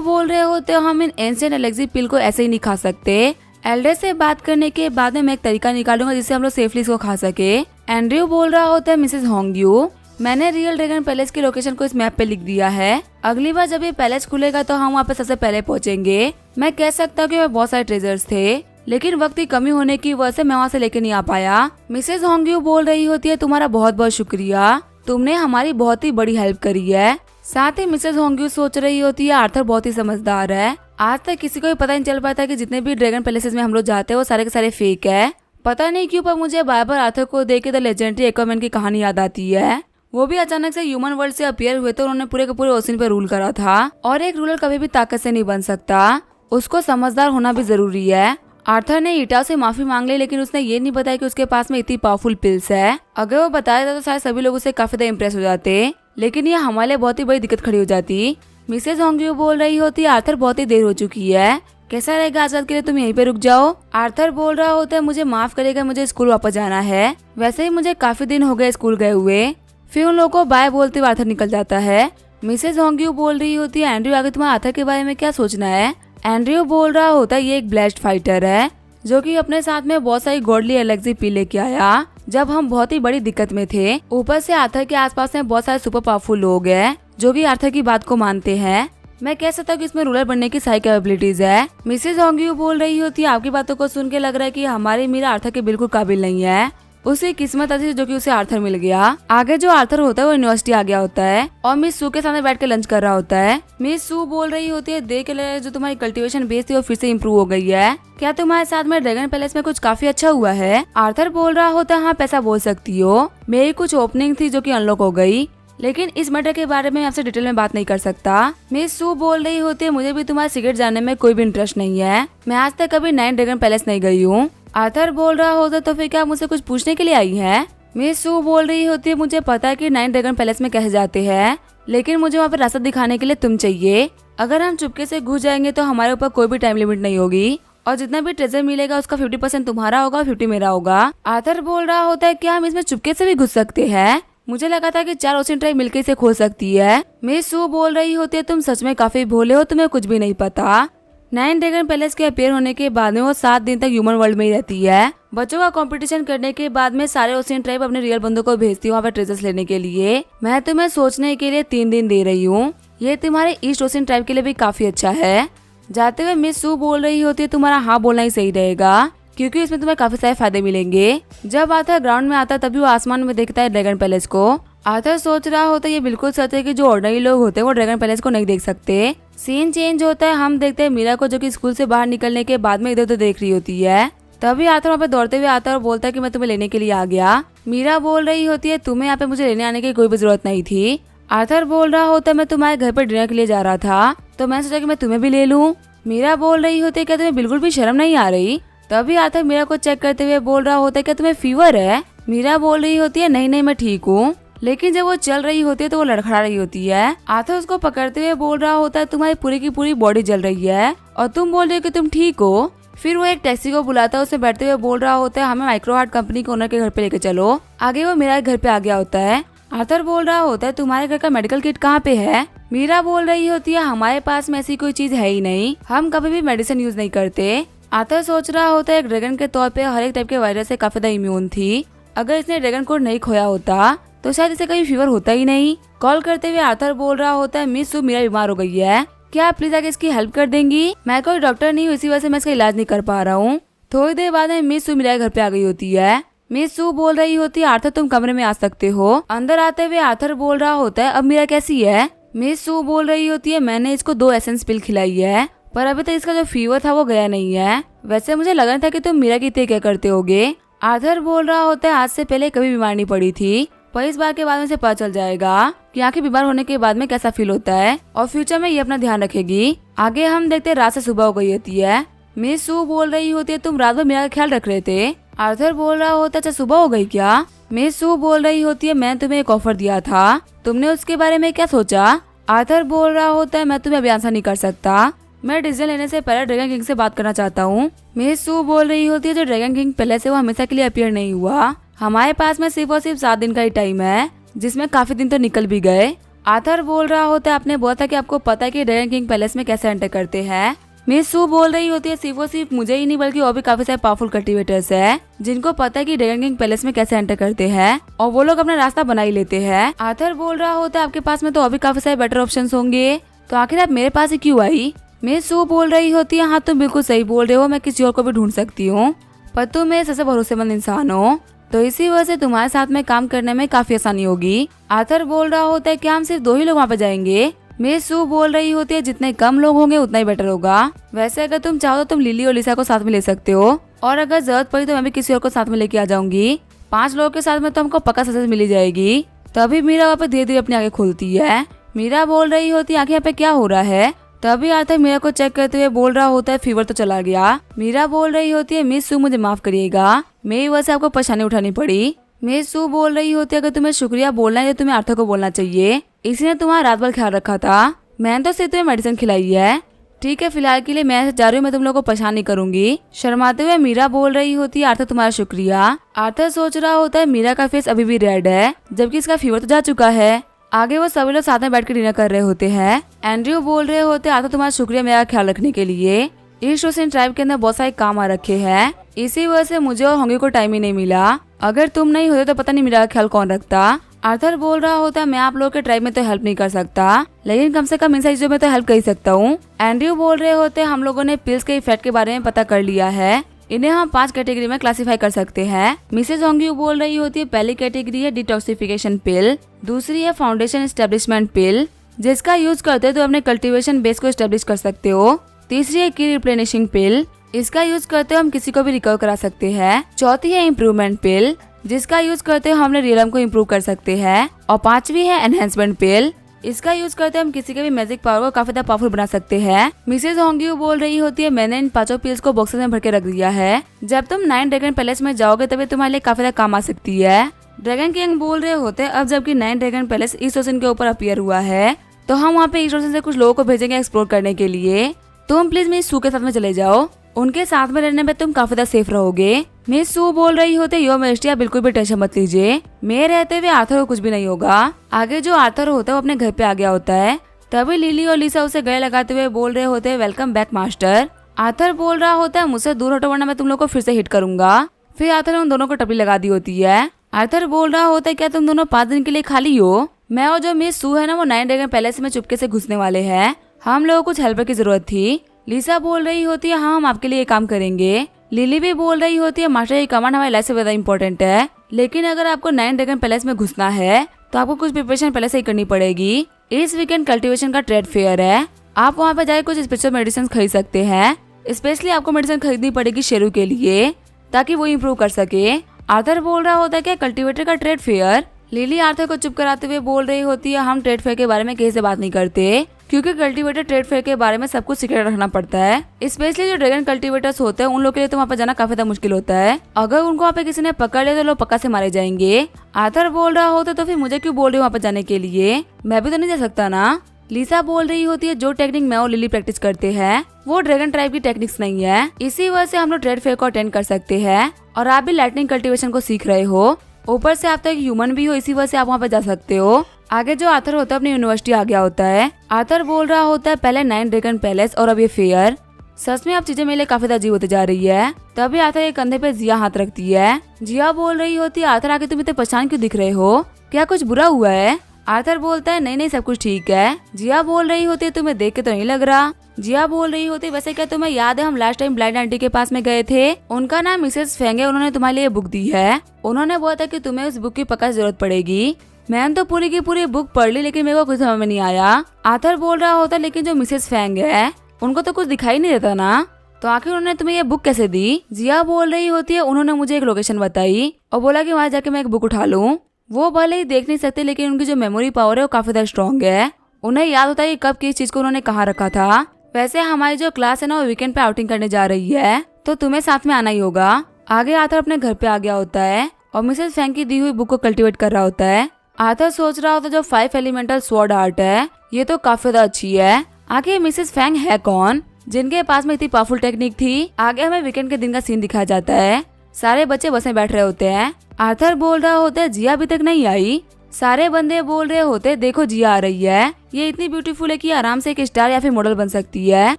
बोल रहे होते हैं हम इन एंशिएंट एलेक्सी पिल को ऐसे ही नहीं खा सकते, एल्डर से बात करने के बाद में मैं एक तरीका निकालूंगा जिससे हम लोग सेफली इसको खा सके। एंड्रयू बोल रहा होता है मिसेस होंग्यू मैंने रियल ड्रैगन पैलेस की लोकेशन को इस मैप पे लिख दिया है, अगली बार जब ये पैलेस खुलेगा तो हम वहाँ पे सबसे पहले पहुँचेंगे। मैं कह सकता हूँ कि वहाँ बहुत सारे ट्रेजर्स थे, लेकिन वक्त की कमी होने की वजह से मैं वहाँ से लेके नहीं आ पाया। मिसेस होंग्यू बोल रही होती है तुम्हारा बहुत बहुत शुक्रिया, तुमने हमारी बहुत ही बड़ी हेल्प करी है। साथ ही मिसेस होंग्यू सोच रही होती है आर्थर बहुत ही समझदार है, आज तक किसी को भी पता नहीं चल पाता कि जितने भी ड्रैगन पैलेसेस में हम लोग जाते हैं वो सारे के सारे फेक है। पता नहीं क्यों पर मुझे बार बार आर्थर को देख के द लेजेंडरी एक्वामैन की कहानी याद आती है, वो भी अचानक से ह्यूमन वर्ल्ड से अपीयर हुए थे, उन्होंने पूरे के पूरे ओशियन पे रूल करा था, और एक रूलर कभी भी ताकत से नहीं बन सकता, उसको समझदार होना भी जरूरी है। आर्थर ने ईटा से माफी मांग ली, लेकिन उसने ये नहीं बताया कि उसके पास में इतनी पावरफुल पिल्स है, अगर वो बताया था तो शायद सभी लोग उससे काफी ज्यादा इम्प्रेस हो जाते, लेकिन ये हमारे लिए बहुत ही बड़ी दिक्कत खड़ी हो जाती। मिसेस होंग्यू बोल रही होती आर्थर बहुत ही देर हो चुकी है, कैसा रहेगा आज रात के लिए तुम यहीं पे रुक जाओ। आर्थर बोल रहा होता है मुझे माफ करेगा, मुझे स्कूल वापस जाना है, वैसे ही मुझे काफी दिन हो गए स्कूल गए हुए। फिर उन लोगों को बाय बोलते हुए आर्थर निकल जाता है। मिसेस होंग्यू बोल रही होती है एंड्रयू आगे तुम्हें आर्थर के बारे में क्या सोचना है। एंड्रयू बोल रहा होता है ये एक ब्लेस्ड फाइटर है जो कि अपने साथ में बहुत सारी गॉडली एलेक्सी पी लेके आया जब हम बहुत ही बड़ी दिक्कत में थे, ऊपर से आर्थर के आसपास में बहुत सारे सुपर पावरफुल लोग हैं जो कि आर्थर की बात को मानते हैं। मैं कह सकता हूँ कि इसमें रूलर बनने की सारी कैपेबिलिटीज है। मिसेज होंग्यू बोल रही होती है, आपकी बातों को सुन के लग रहा है कि हमारी मीरा आर्थर के बिल्कुल काबिल नहीं है। उसे किस्मत अच्छी जो कि उसे आर्थर मिल गया। आगे जो आर्थर होता है वो यूनिवर्सिटी आ गया होता है और मिस सू के सामने बैठ के लंच कर रहा होता है। मिस सू बोल रही होती है, देख ले जो तुम्हारी कल्टीवेशन बेस थी वो फिर से इम्प्रूव हो गई है। क्या तुम्हारे साथ में ड्रैगन पैलेस में कुछ काफी अच्छा हुआ है? आर्थर बोल रहा होता है, हाँ पैसा बोल सकती हो, मेरी कुछ ओपनिंग थी जो कि अनलॉक हो गई, लेकिन इस मैटर के बारे में आपसे डिटेल में बात नहीं कर सकता। मिस सू बोल रही होती है, मुझे भी तुम्हारा सीक्रेट जानने में कोई भी इंटरेस्ट नहीं है, मैं आज तक कभी नाइन ड्रैगन पैलेस नहीं गई हूँ। आर्थर बोल रहा होता, तो फिर क्या मुझसे कुछ पूछने के लिए आई है? मिस सू बोल रही होती है, मुझे पता है कि नाइन ड्रैगन पैलेस में कैसे जाते हैं, लेकिन मुझे वहाँ पर रास्ता दिखाने के लिए तुम चाहिए। अगर हम चुपके से घुस जाएंगे तो हमारे ऊपर कोई भी टाइम लिमिट नहीं होगी और जितना भी ट्रेजर मिलेगा उसका 50% तुम्हारा होगा, 50 मेरा होगा। आर्थर बोल रहा होता है, क्या हम इसमें चुपके से भी घुस सकते हैं? मुझे लगा था कि 4 ओशियन ट्राइब मिलकर इसे खोल सकती है। मिस सू बोल रही होती है, तुम सच में काफी भोले हो, तुम्हें कुछ भी नहीं पता। नाइन ड्रैगन पैलेस के अपीयर होने के बाद में वो 7 दिन तक ह्यूमन वर्ल्ड में ही रहती है। बच्चों का कंपटीशन करने के बाद में सारे ओशियन ट्राइब अपने रियल बंदों को भेजती है वहाँ पर ट्रेजर्स लेने के लिए। मैं तुम्हें सोचने के लिए 3 दिन दे रही हूँ, ये तुम्हारे ईस्ट ओशियन ट्राइब के लिए भी काफी अच्छा है। जाते हुए मिस सू बोल रही होती है, तुम्हारा हाँ बोलना ही सही रहेगा क्योंकि इसमें तुम्हें काफी सारे फायदे मिलेंगे। जब आर्थर ग्राउंड में आता है तभी वो आसमान में देखता है ड्रैगन पैलेस को। आर्थर सोच रहा होता है ये बिल्कुल सच है कि जो ऑर्डिनरी लोग होते हैं वो ड्रैगन पैलेस को नहीं देख सकते। सीन चेंज होता है, हम देखते हैं मीरा को जो कि स्कूल से बाहर निकलने के बाद में इधर उधर देख रही होती है। तभी आर्थर वहाँ पे दौड़ते हुए आता है और बोलता है कि मैं तुम्हें लेने के लिए आ गया। मीरा बोल रही होती है, तुम्हें यहाँ पे मुझे लेने आने की कोई भी जरूरत नहीं थी। आर्थर बोल रहा होता है, मैं तुम्हारे घर पर डिनर के लिए जा रहा था तो मैं सोचा कि मैं तुम्हें भी ले लूँ। मीरा बोल रही होती है, क्या तुम्हें बिल्कुल भी शर्म नहीं आ रही? तभी आर्थर मीरा को चेक करते हुए बोल रहा होता है, क्या तुम्हें फीवर है? मीरा बोल रही होती है, नहीं नहीं मैं ठीक हूँ, लेकिन जब वो चल रही होती है तो वो लड़खड़ा रही होती है। आर्थर उसको पकड़ते हुए बोल रहा होता है, तुम्हारी पूरी की पूरी बॉडी जल रही है और तुम बोल रहे हो कि तुम ठीक हो। फिर वो एक टैक्सी को बुलाता है, उसमें बैठते हुए बोल रहा होता है, हमें माइक्रो हार्ट कंपनी के ओनर के घर पे लेके चलो। आगे वो मेरा घर पे आ गया होता है। आर्थर बोल रहा होता है, तुम्हारे घर का मेडिकल किट कहाँ पे है? मीरा बोल रही होती है, हमारे पास में ऐसी कोई चीज है ही नहीं, हम कभी भी मेडिसिन यूज नहीं करते। आर्थर सोच रहा होता है, एक ड्रैगन के तौर पे हर एक टाइप के वायरस से काफी ज्यादा इम्यून थी। अगर इसने ड्रैगन कोड नहीं खोया होता तो शायद इसे कभी फीवर होता ही नहीं। कॉल करते हुए आर्थर बोल रहा होता है, मिस सू मीरा बीमार हो गई है, क्या आप प्लीज आगे इसकी हेल्प कर देंगी? मैं कोई डॉक्टर नहीं हूँ, इसी वजह से मैं इसका इलाज नहीं कर पा रहा हूँ। थोड़ी देर बाद में मिस सू मीरा के घर पे आ गई होती है। मिस सू बोल रही होती है, आर्थर तुम कमरे में आ सकते हो। अंदर आते हुए आर्थर बोल रहा होता है, अब मीरा कैसी है? मिस सू बोल रही होती है, मैंने इसको 2 एसेंस पिल खिलाई है पर अभी तक इसका जो फीवर था वो गया नहीं है। वैसे मुझे लगा था कि तुम मीरा की इतनी क्या करते होगे। आर्थर बोल रहा होता है, आज से पहले कभी बीमार नहीं पड़ी थी पर इस बार के बाद में से पता चल जाएगा कि आखिर बीमार होने के बाद में कैसा फील होता है और फ्यूचर में ये अपना ध्यान रखेगी। आगे हम देखते हैं रात से सुबह हो गई होती है। मिस सू बोल रही होती है, तुम रात भर मीरा का ख्याल रख रहे थे? आर्थर बोल रहा होता है, अच्छा सुबह हो गई क्या? मिस सू बोल रही होती है, मैं तुम्हें एक ऑफर दिया था, तुमने उसके बारे में क्या सोचा? आर्थर बोल रहा होता है, मैं तुम्हें अभी आंसर नहीं कर सकता, मैं डिसीजन लेने से पहले ड्रैगन किंग से बात करना चाहता हूँ। मिस सू बोल रही होती है, जो ड्रैगन किंग पहले से वो हमेशा के लिए अपीयर नहीं हुआ, हमारे पास में सिर्फ और सिर्फ 7 दिन का ही टाइम है जिसमें काफी दिन तो निकल भी गए। आर्थर बोल रहा होता है, आपने बोला था कि आपको पता है कि ड्रैगन किंग पैलेस में कैसे एंटर करते हैं। मिस सू बोल रही होती है, सिर्फ और सिर्फ मुझे ही नहीं बल्कि और भी काफी सारे पावरफुल कल्टीवेटर्स है जिनको पता है कि ड्रैगन किंग पैलेस में कैसे एंटर करते हैं और वो लोग अपना रास्ता बना ही लेते हैं। आर्थर बोल रहा होता है, आपके पास में तो और भी काफी सारे बेटर ऑप्शंस होंगे, तो आखिर आप मेरे पास ही क्यों आई? मिस सू बोल रही होती है, हाँ तुम बिल्कुल सही बोल रहे हो, मैं किसी और को भी ढूंढ सकती हूँ पर तुम मेरे सबसे भरोसेमंद इंसान हो, तो इसी वजह से तुम्हारे साथ में काम करने में काफी आसानी होगी। आर्थर बोल रहा होता है, क्या हम सिर्फ 2 ही लोग वहाँ पे जाएंगे? मिस सू बोल रही होती है, जितने कम लोग होंगे उतना ही बेटर होगा। वैसे अगर तुम चाहो तो तुम लिली और लिसा को साथ में ले सकते हो और अगर जरूरत पड़ी तो मैं भी किसी और को साथ में लेके आ जाऊंगी। 5 लोगों के साथ में तो हमको पक्का सक्सेस मिली जाएगी। तभी मीरा वहाँ पे धीरे धीरे अपनी आंखें खुलती है। मीरा बोल रही होती है, आखिर यहाँ पे क्या हो रहा है? तभी आर्थर मीरा को चेक करते हुए बोल रहा होता है, फीवर तो चला गया। मीरा बोल रही होती है, मिस सू मुझे माफ करिएगा, मेरी वजह से आपको परेशानी उठानी पड़ी। मिस सू बोल रही होती है, अगर तुम्हें शुक्रिया बोलना है तो तुम्हें आर्थर को बोलना चाहिए, इसी ने तुम्हारा रात भर ख्याल रखा था, मैंने तो सिर्फ तुम्हें मेडिसिन खिलाई है। ठीक है, फिलहाल के लिए मैं जा रही हूँ, मैं तुम लोगों को परेशान नहीं करूंगी। शर्माते हुए मीरा बोल रही होती है, आर्थर तुम्हारा शुक्रिया। आर्थर सोच रहा होता है, मीरा का फेस अभी भी रेड है जबकि इसका फीवर तो जा चुका है। आगे वो सभी लोग साथ में बैठ कर डिनर कर रहे होते हैं। एंड्रयू बोल रहे होते, आर्थर तुम्हारा शुक्रिया मेरा ख्याल रखने के लिए, ईस्ट ओशियन ट्राइब के अंदर बहुत सारे काम आ रखे हैं, इसी वजह से मुझे और होंगी को टाइम ही नहीं मिला, अगर तुम नहीं होते तो पता नहीं मेरा ख्याल कौन रखता। आर्थर बोल रहा होता है मैं आप लोगों के ट्राइब में तो हेल्प नहीं कर सकता, लेकिन कम से कम इन चीजों में तो हेल्प कर ही सकता हूँ। एंड्रयू बोल रहे होते हम लोगों ने पिल्स के इफेक्ट के बारे में पता कर लिया है, इन्हें हम 5 कैटेगरी में क्लासिफाई कर सकते हैं। मिसेज होंग्यू बोल रही होती है पहली कैटेगरी है डिटॉक्सिफिकेशन पिल, दूसरी है फाउंडेशन एस्टेब्लिशमेंट पिल जिसका यूज करते हो तो अपने कल्टीवेशन बेस को एस्टेब्लिश कर सकते हो। तीसरी है की रिप्लेनिशिंग पिल, इसका यूज करते हो हम किसी को भी रिकवर करा सकते हैं। चौथी है इम्प्रूवमेंट पिल, जिसका यूज करते हो हमने रियलम को इम्प्रूव कर सकते हैं। और पांचवी है एनहेंसमेंट पिल, इसका यूज करते हम किसी के भी मैजिक पावर को काफी ज्यादा पावरफुल बना सकते हैं। मिसेज होंग्यू बोल रही होती है मैंने इन 5 पिल्स को बॉक्सेस में भर के रख दिया है, जब तुम 9 ड्रैगन पैलेस में जाओगे तभी तुम्हारे लिए काफी ज्यादा काम आ सकती है। ड्रैगन किंग बोल रहे होते अब जबकि 9 ड्रैगन पैलेस ईस्ट ओशन के ऊपर अपीयर हुआ है तो हम वहाँ पे ईस्ट ओशन से कुछ लोगों को भेजेंगे एक्सप्लोर करने के लिए, तुम प्लीज मिस सू के साथ में चले जाओ, उनके साथ में रहने में तुम काफी ज्यादा सेफ रहोगे। मिस सू बोल रही होते योर मैजेस्टी आप बिल्कुल भी टेंशन मत लीजिए, मेरे रहते हुए आर्थर को कुछ भी नहीं होगा। आगे जो आर्थर होता है वो अपने घर पे आ गया होता है, तभी लिली और लिसा उसे गले लगाते हुए बोल रहे होते हैं वेलकम बैक मास्टर। आर्थर बोल रहा होता है मुझसे दूर हटो वरना मैं तुम लोग को फिर से हिट करूंगा। फिर आर्थर ने उन दोनों को टपली लगा दी होती है। आर्थर बोल रहा होता है क्या तुम दोनों 5 दिन के लिए खाली हो? मैं और जो मिस सू है ना वो 9 ड्रैगन पैलेस में चुपके से घुसने वाले हैं, हम लोगों को कुछ हेल्पर की जरूरत थी। लिसा बोल रही होती है हाँ हम आपके लिए काम करेंगे। लिली भी बोल रही होती है मास्टर ये कमांड हमारी लाइफ से ज्यादा इम्पोर्टेंट है, लेकिन अगर आपको 9 ड्रैगन पैलेस में घुसना है तो आपको कुछ प्रिपरेशन पहले से ही करनी पड़ेगी। इस वीकेंड कल्टीवेशन का ट्रेड फेयर है, आप वहाँ पे जाके कुछ स्पेशल मेडिसिन खरीद सकते हैं, स्पेशली आपको मेडिसिन खरीदनी पड़ेगी शेरू के लिए ताकि वो इम्प्रूव कर सके। आर्थर बोल रहा होता है क्या कल्टीवेटर का ट्रेड फेयर? लिली आर्थर को चुप कराते हुए बोल रही होती है हम ट्रेड फेयर के बारे में किसी से बात नहीं करते क्योंकि कल्टीवेटर ट्रेड फेयर के बारे में सब कुछ सीक्रेट रखना पड़ता है, स्पेशली जो ड्रैगन कल्टीवेटर्स होते हैं उन लोगों के लिए तो वहाँ पे जाना काफी ज्यादा मुश्किल होता है, अगर उनको वहाँ पे किसी ने पकड़ लिया तो लोग पक्का से मारे जाएंगे। आर्थर बोल रहा होता तो फिर मुझे क्यों बोल रही हूँ वहाँ पे जाने के लिए, मैं भी तो नहीं जा सकता ना। लिसा बोल रही होती है जो टेक्निक मैं और लिली प्रैक्टिस करते हैं वो ड्रैगन ट्राइब की टेक्निक्स नहीं है, इसी वजह से हम लोग ट्रेड फेयर को अटेंड कर सकते हैं और आप भी लाइटनिंग कल्टीवेशन को सीख रहे हो, ऊपर से आप तो एक ह्यूमन भी हो, इसी वजह से आप वहाँ पे जा सकते हो। आगे जो आर्थर होता है अपनी यूनिवर्सिटी आ गया होता है। आर्थर बोल रहा होता है पहले 9 ड्रैगन पैलेस और अब ये फेयर, सच में अब चीजें मेरे लिए काफी ज्यादा अजीब होती जा रही है। तभी आर्थर के कंधे पे जिया हाथ रखती है। जिया बोल रही होती है आर्थर आगे तुम इतने परेशान क्यों दिख रहे हो, क्या कुछ बुरा हुआ है? आर्थर बोलता है नहीं नहीं सब कुछ ठीक है। जिया बोल रही होती है तुम्हें देख के तो नहीं लग रहा। जिया बोल रही होती वैसे क्या तुम्हें याद है हम लास्ट टाइम ब्लाइंड आंटी के पास में गए थे, उनका नाम मिसेस फेंग है, उन्होंने तुम्हारे लिए बुक दी है, उन्होंने बोला था कि तुम्हें उस बुक की पक्का जरूरत पड़ेगी। मैंने तो पूरी की पूरी बुक पढ़ ली लेकिन मेरे को कुछ समझ में नहीं आया। आर्थर बोल रहा होता लेकिन जो मिसेस फेंग है उनको तो कुछ दिखाई नहीं देता ना, तो आखिर उन्होंने तुम्हें ये बुक कैसे दी? जिया बोल रही होती है उन्होंने मुझे एक लोकेशन बताई और बोला कि वहाँ जाके मैं एक बुक उठा लूँ। वो भले ही देख नहीं सकते लेकिन उनकी जो मेमोरी पावर है वो काफी ज्यादा स्ट्रॉन्ग है, उन्हें याद होता है कि कब किस चीज को उन्होंने कहाँ रखा था। वैसे हमारी जो क्लास है ना वो वीकेंड पे आउटिंग करने जा रही है तो तुम्हें साथ में आना ही होगा। आगे आर्थर अपने घर पे आ गया होता है और मिसेस फेंग की दी हुई बुक को कल्टीवेट कर रहा होता है। आर्थर सोच रहा होता जो 5 एलिमेंटल स्वॉर्ड आर्ट है ये तो काफी ज्यादा अच्छी है, आगे मिसेस फेंग है कौन जिनके पास में इतनी पावरफुल टेक्निक थी? आगे हमें वीकेंड के दिन का सीन दिखाया जाता है, सारे बच्चे बस में बैठ रहे होते हैं। आर्थर बोल रहा होता है जिया अभी तक नहीं आई, सारे बंदे बोल रहे होते देखो जिया आ रही है, ये इतनी ब्यूटीफुल है कि आराम से एक स्टार या फिर मॉडल बन सकती है।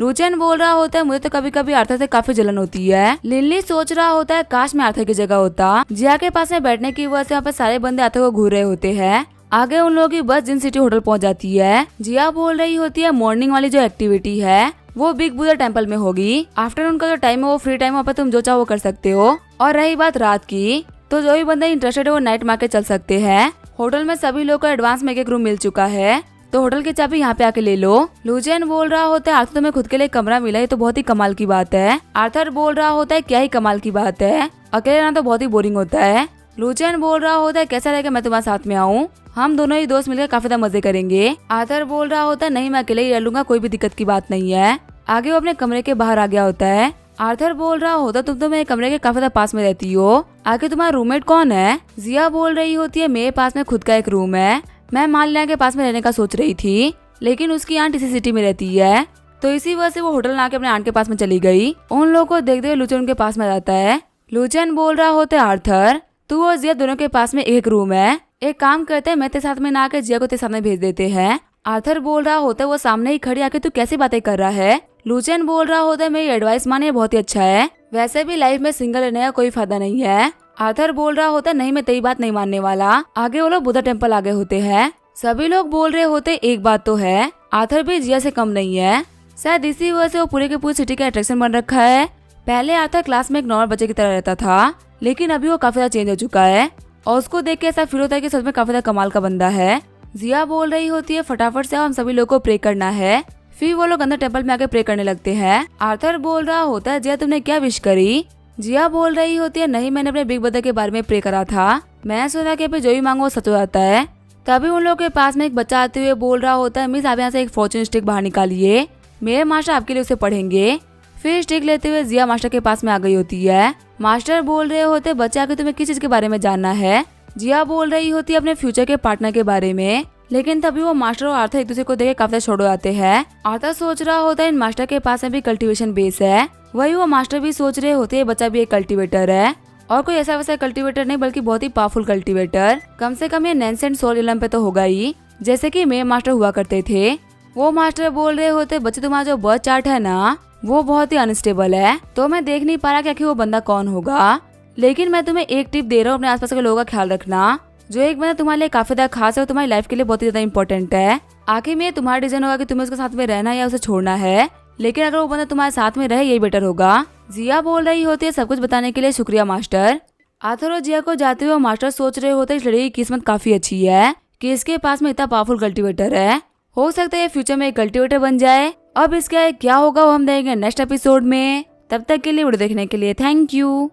लूचेन बोल रहा होता है मुझे तो कभी कभी आर्थर से काफी जलन होती है। लिली सोच रहा होता है काश मैं आर्थर की जगह होता। जिया के पास में बैठने की वजह से वहाँ पे सारे बंदे आर्थर को घूर रहे होते हैं। आगे उन लोगों की बस जिन सिटी होटल पहुंच जाती है। जिया बोल रही होती है मॉर्निंग वाली जो एक्टिविटी है वो बिग बुद्धा टेम्पल में होगी, आफ्टरनून का जो टाइम है वो फ्री टाइम है, वहाँ पे तुम जो चाहो वो कर सकते हो। और रही बात रात की तो जो भी बंदे इंटरेस्टेड है वो नाइट मार्केट चल सकते हैं। होटल में सभी लोग को एडवांस में एक रूम मिल चुका है तो होटल की चाबी यहाँ पे आके ले लो। लूजियन बोल रहा होता है आर्थर तुम्हें खुद के लिए कमरा मिला है तो बहुत ही कमाल की बात है। आर्थर बोल रहा होता है क्या ही कमाल की बात है, अकेले रहना तो बहुत ही बोरिंग होता है। लूजियन बोल रहा होता है कैसा रहेगा मैं तुम्हारे साथ में आऊँ, हम दोनों ही दोस्त मिलकर काफी ज्यादा मजे करेंगे। आर्थर बोल रहा होता है नहीं मैं अकेले ही रह लूंगा, कोई भी दिक्कत की बात नहीं है। आगे वो अपने कमरे के बाहर आ गया होता है। आर्थर बोल रहा होता तुम तो मेरे कमरे के काफी ज्यादा पास में रहती हो, आगे तुम्हारा रूममेट कौन है? जिया बोल रही होती है मेरे पास में खुद का एक रूम है, मैं माल्या के पास में रहने का सोच रही थी लेकिन उसकी आंट इसी सिटी में रहती है तो इसी वजह से वो होटल ना के अपने आंट के पास में चली गई। उन लोगों को देखते हुए लूचन उनके पास में जाता है। लूचन बोल रहा होता है आर्थर तू और जिया दोनों के पास में एक रूम है, एक काम करते हैं मैं तेरे साथ में ना आकर जिया को तेरे सामने भेज देते हैं। आर्थर बोल रहा होता है वो सामने ही खड़ी आके तू कैसी बातें कर रहा है? लूचन बोल रहा होता है मेरी एडवाइस माने बहुत ही अच्छा है, वैसे भी लाइफ में सिंगल रहने का कोई फायदा नहीं है, आर्थर बोल रहा होता नहीं मैं तेरी बात नहीं मानने वाला। आगे वो लोग बुद्धा टेम्पल आ गए होते हैं। सभी लोग बोल रहे होते एक बात तो है, आर्थर भी जिया से कम नहीं है। शायद इसी वजह से वो पूरे के पूरे सिटी का अट्रैक्शन बन रखा है। पहले आर्थर क्लास में एक नॉर्मल बच्चे की तरह रहता था, लेकिन अभी वो काफी ज्यादा चेंज हो चुका है और उसको देख के ऐसा फील होता है कि सच में काफी ज्यादा कमाल का बंदा है। जिया बोल रही होती है फटाफट से हम सभी लोग को प्रे करना है। फिर वो लोग अंदर टेम्पल में आके प्रे करने लगते हैं। आर्थर बोल रहा होता है जिया तुमने क्या विश करी? जिया बोल रही होती है नहीं मैंने अपने बिग ब्रदर के बारे में प्रे करा था, मैं सोचा कि जो भी मांगो वो सच हो जाता है। तभी उन लोगों के पास में एक बच्चा आते हुए बोल रहा होता है मिस आप यहाँ से एक फॉर्चून स्टिक बाहर निकालिए, मेरे मास्टर आपके लिए उसे पढ़ेंगे। फिर स्टिक लेते हुए जिया मास्टर के पास में आ गई होती है। मास्टर बोल रहे होते बच्चे आके तुम्हें किस चीज के बारे में जानना है? जिया बोल रही होती है अपने फ्यूचर के पार्टनर के बारे में। लेकिन तभी वो मास्टर और आर्थर एक दूसरे को देख काफी छोड़ आते हैं। आर्थर सोच रहा होता है इन मास्टर के पास में भी कल्टीवेशन बेस है, वही वो मास्टर भी सोच रहे होते हैं बच्चा भी एक कल्टीवेटर है और कोई ऐसा वैसा कल्टीवेटर नहीं बल्कि बहुत ही पावरफुल कल्टीवेटर। कम से कम ये नैन्सेंट सोल इलम पे तो होगा ही, जैसे कि मेरे मास्टर हुआ करते थे। वो मास्टर बोल रहे होते बच्चे तुम्हारा जो बर्थ चार्ट है ना वो बहुत ही अनस्टेबल है, तो मैं देख नहीं पा रहा कि आखिर वो बंदा कौन होगा। लेकिन मैं तुम्हें एक टिप दे रहा हूँ, अपने आसपास के लोगों का ख्याल रखना। जो एक बंदा तुम्हारे लिए काफी ज्यादा खास है वो तुम्हारी लाइफ के लिए बहुत ही ज्यादा इंपॉर्टेंट है। आखिर में तुम्हारा डिसीजन होगा कि तुम्हें उसके साथ में रहना या उसे छोड़ना है, लेकिन अगर वो बंदा तुम्हारे साथ में रहे यही बेटर होगा। जिया बोल रही होती है सब कुछ बताने के लिए शुक्रिया मास्टर। आर्थर और जिया को जाते हुए मास्टर सोच रहे होते इस लड़की की किस्मत काफी अच्छी है कि इसके पास में इतना पावरफुल कल्टीवेटर है, हो सकता है फ्यूचर में एक कल्टीवेटर बन जाए। अब इसका क्या होगा वो हम देखेंगे नेक्स्ट एपिसोड में। तब तक के लिए वीडियो देखने के लिए थैंक यू।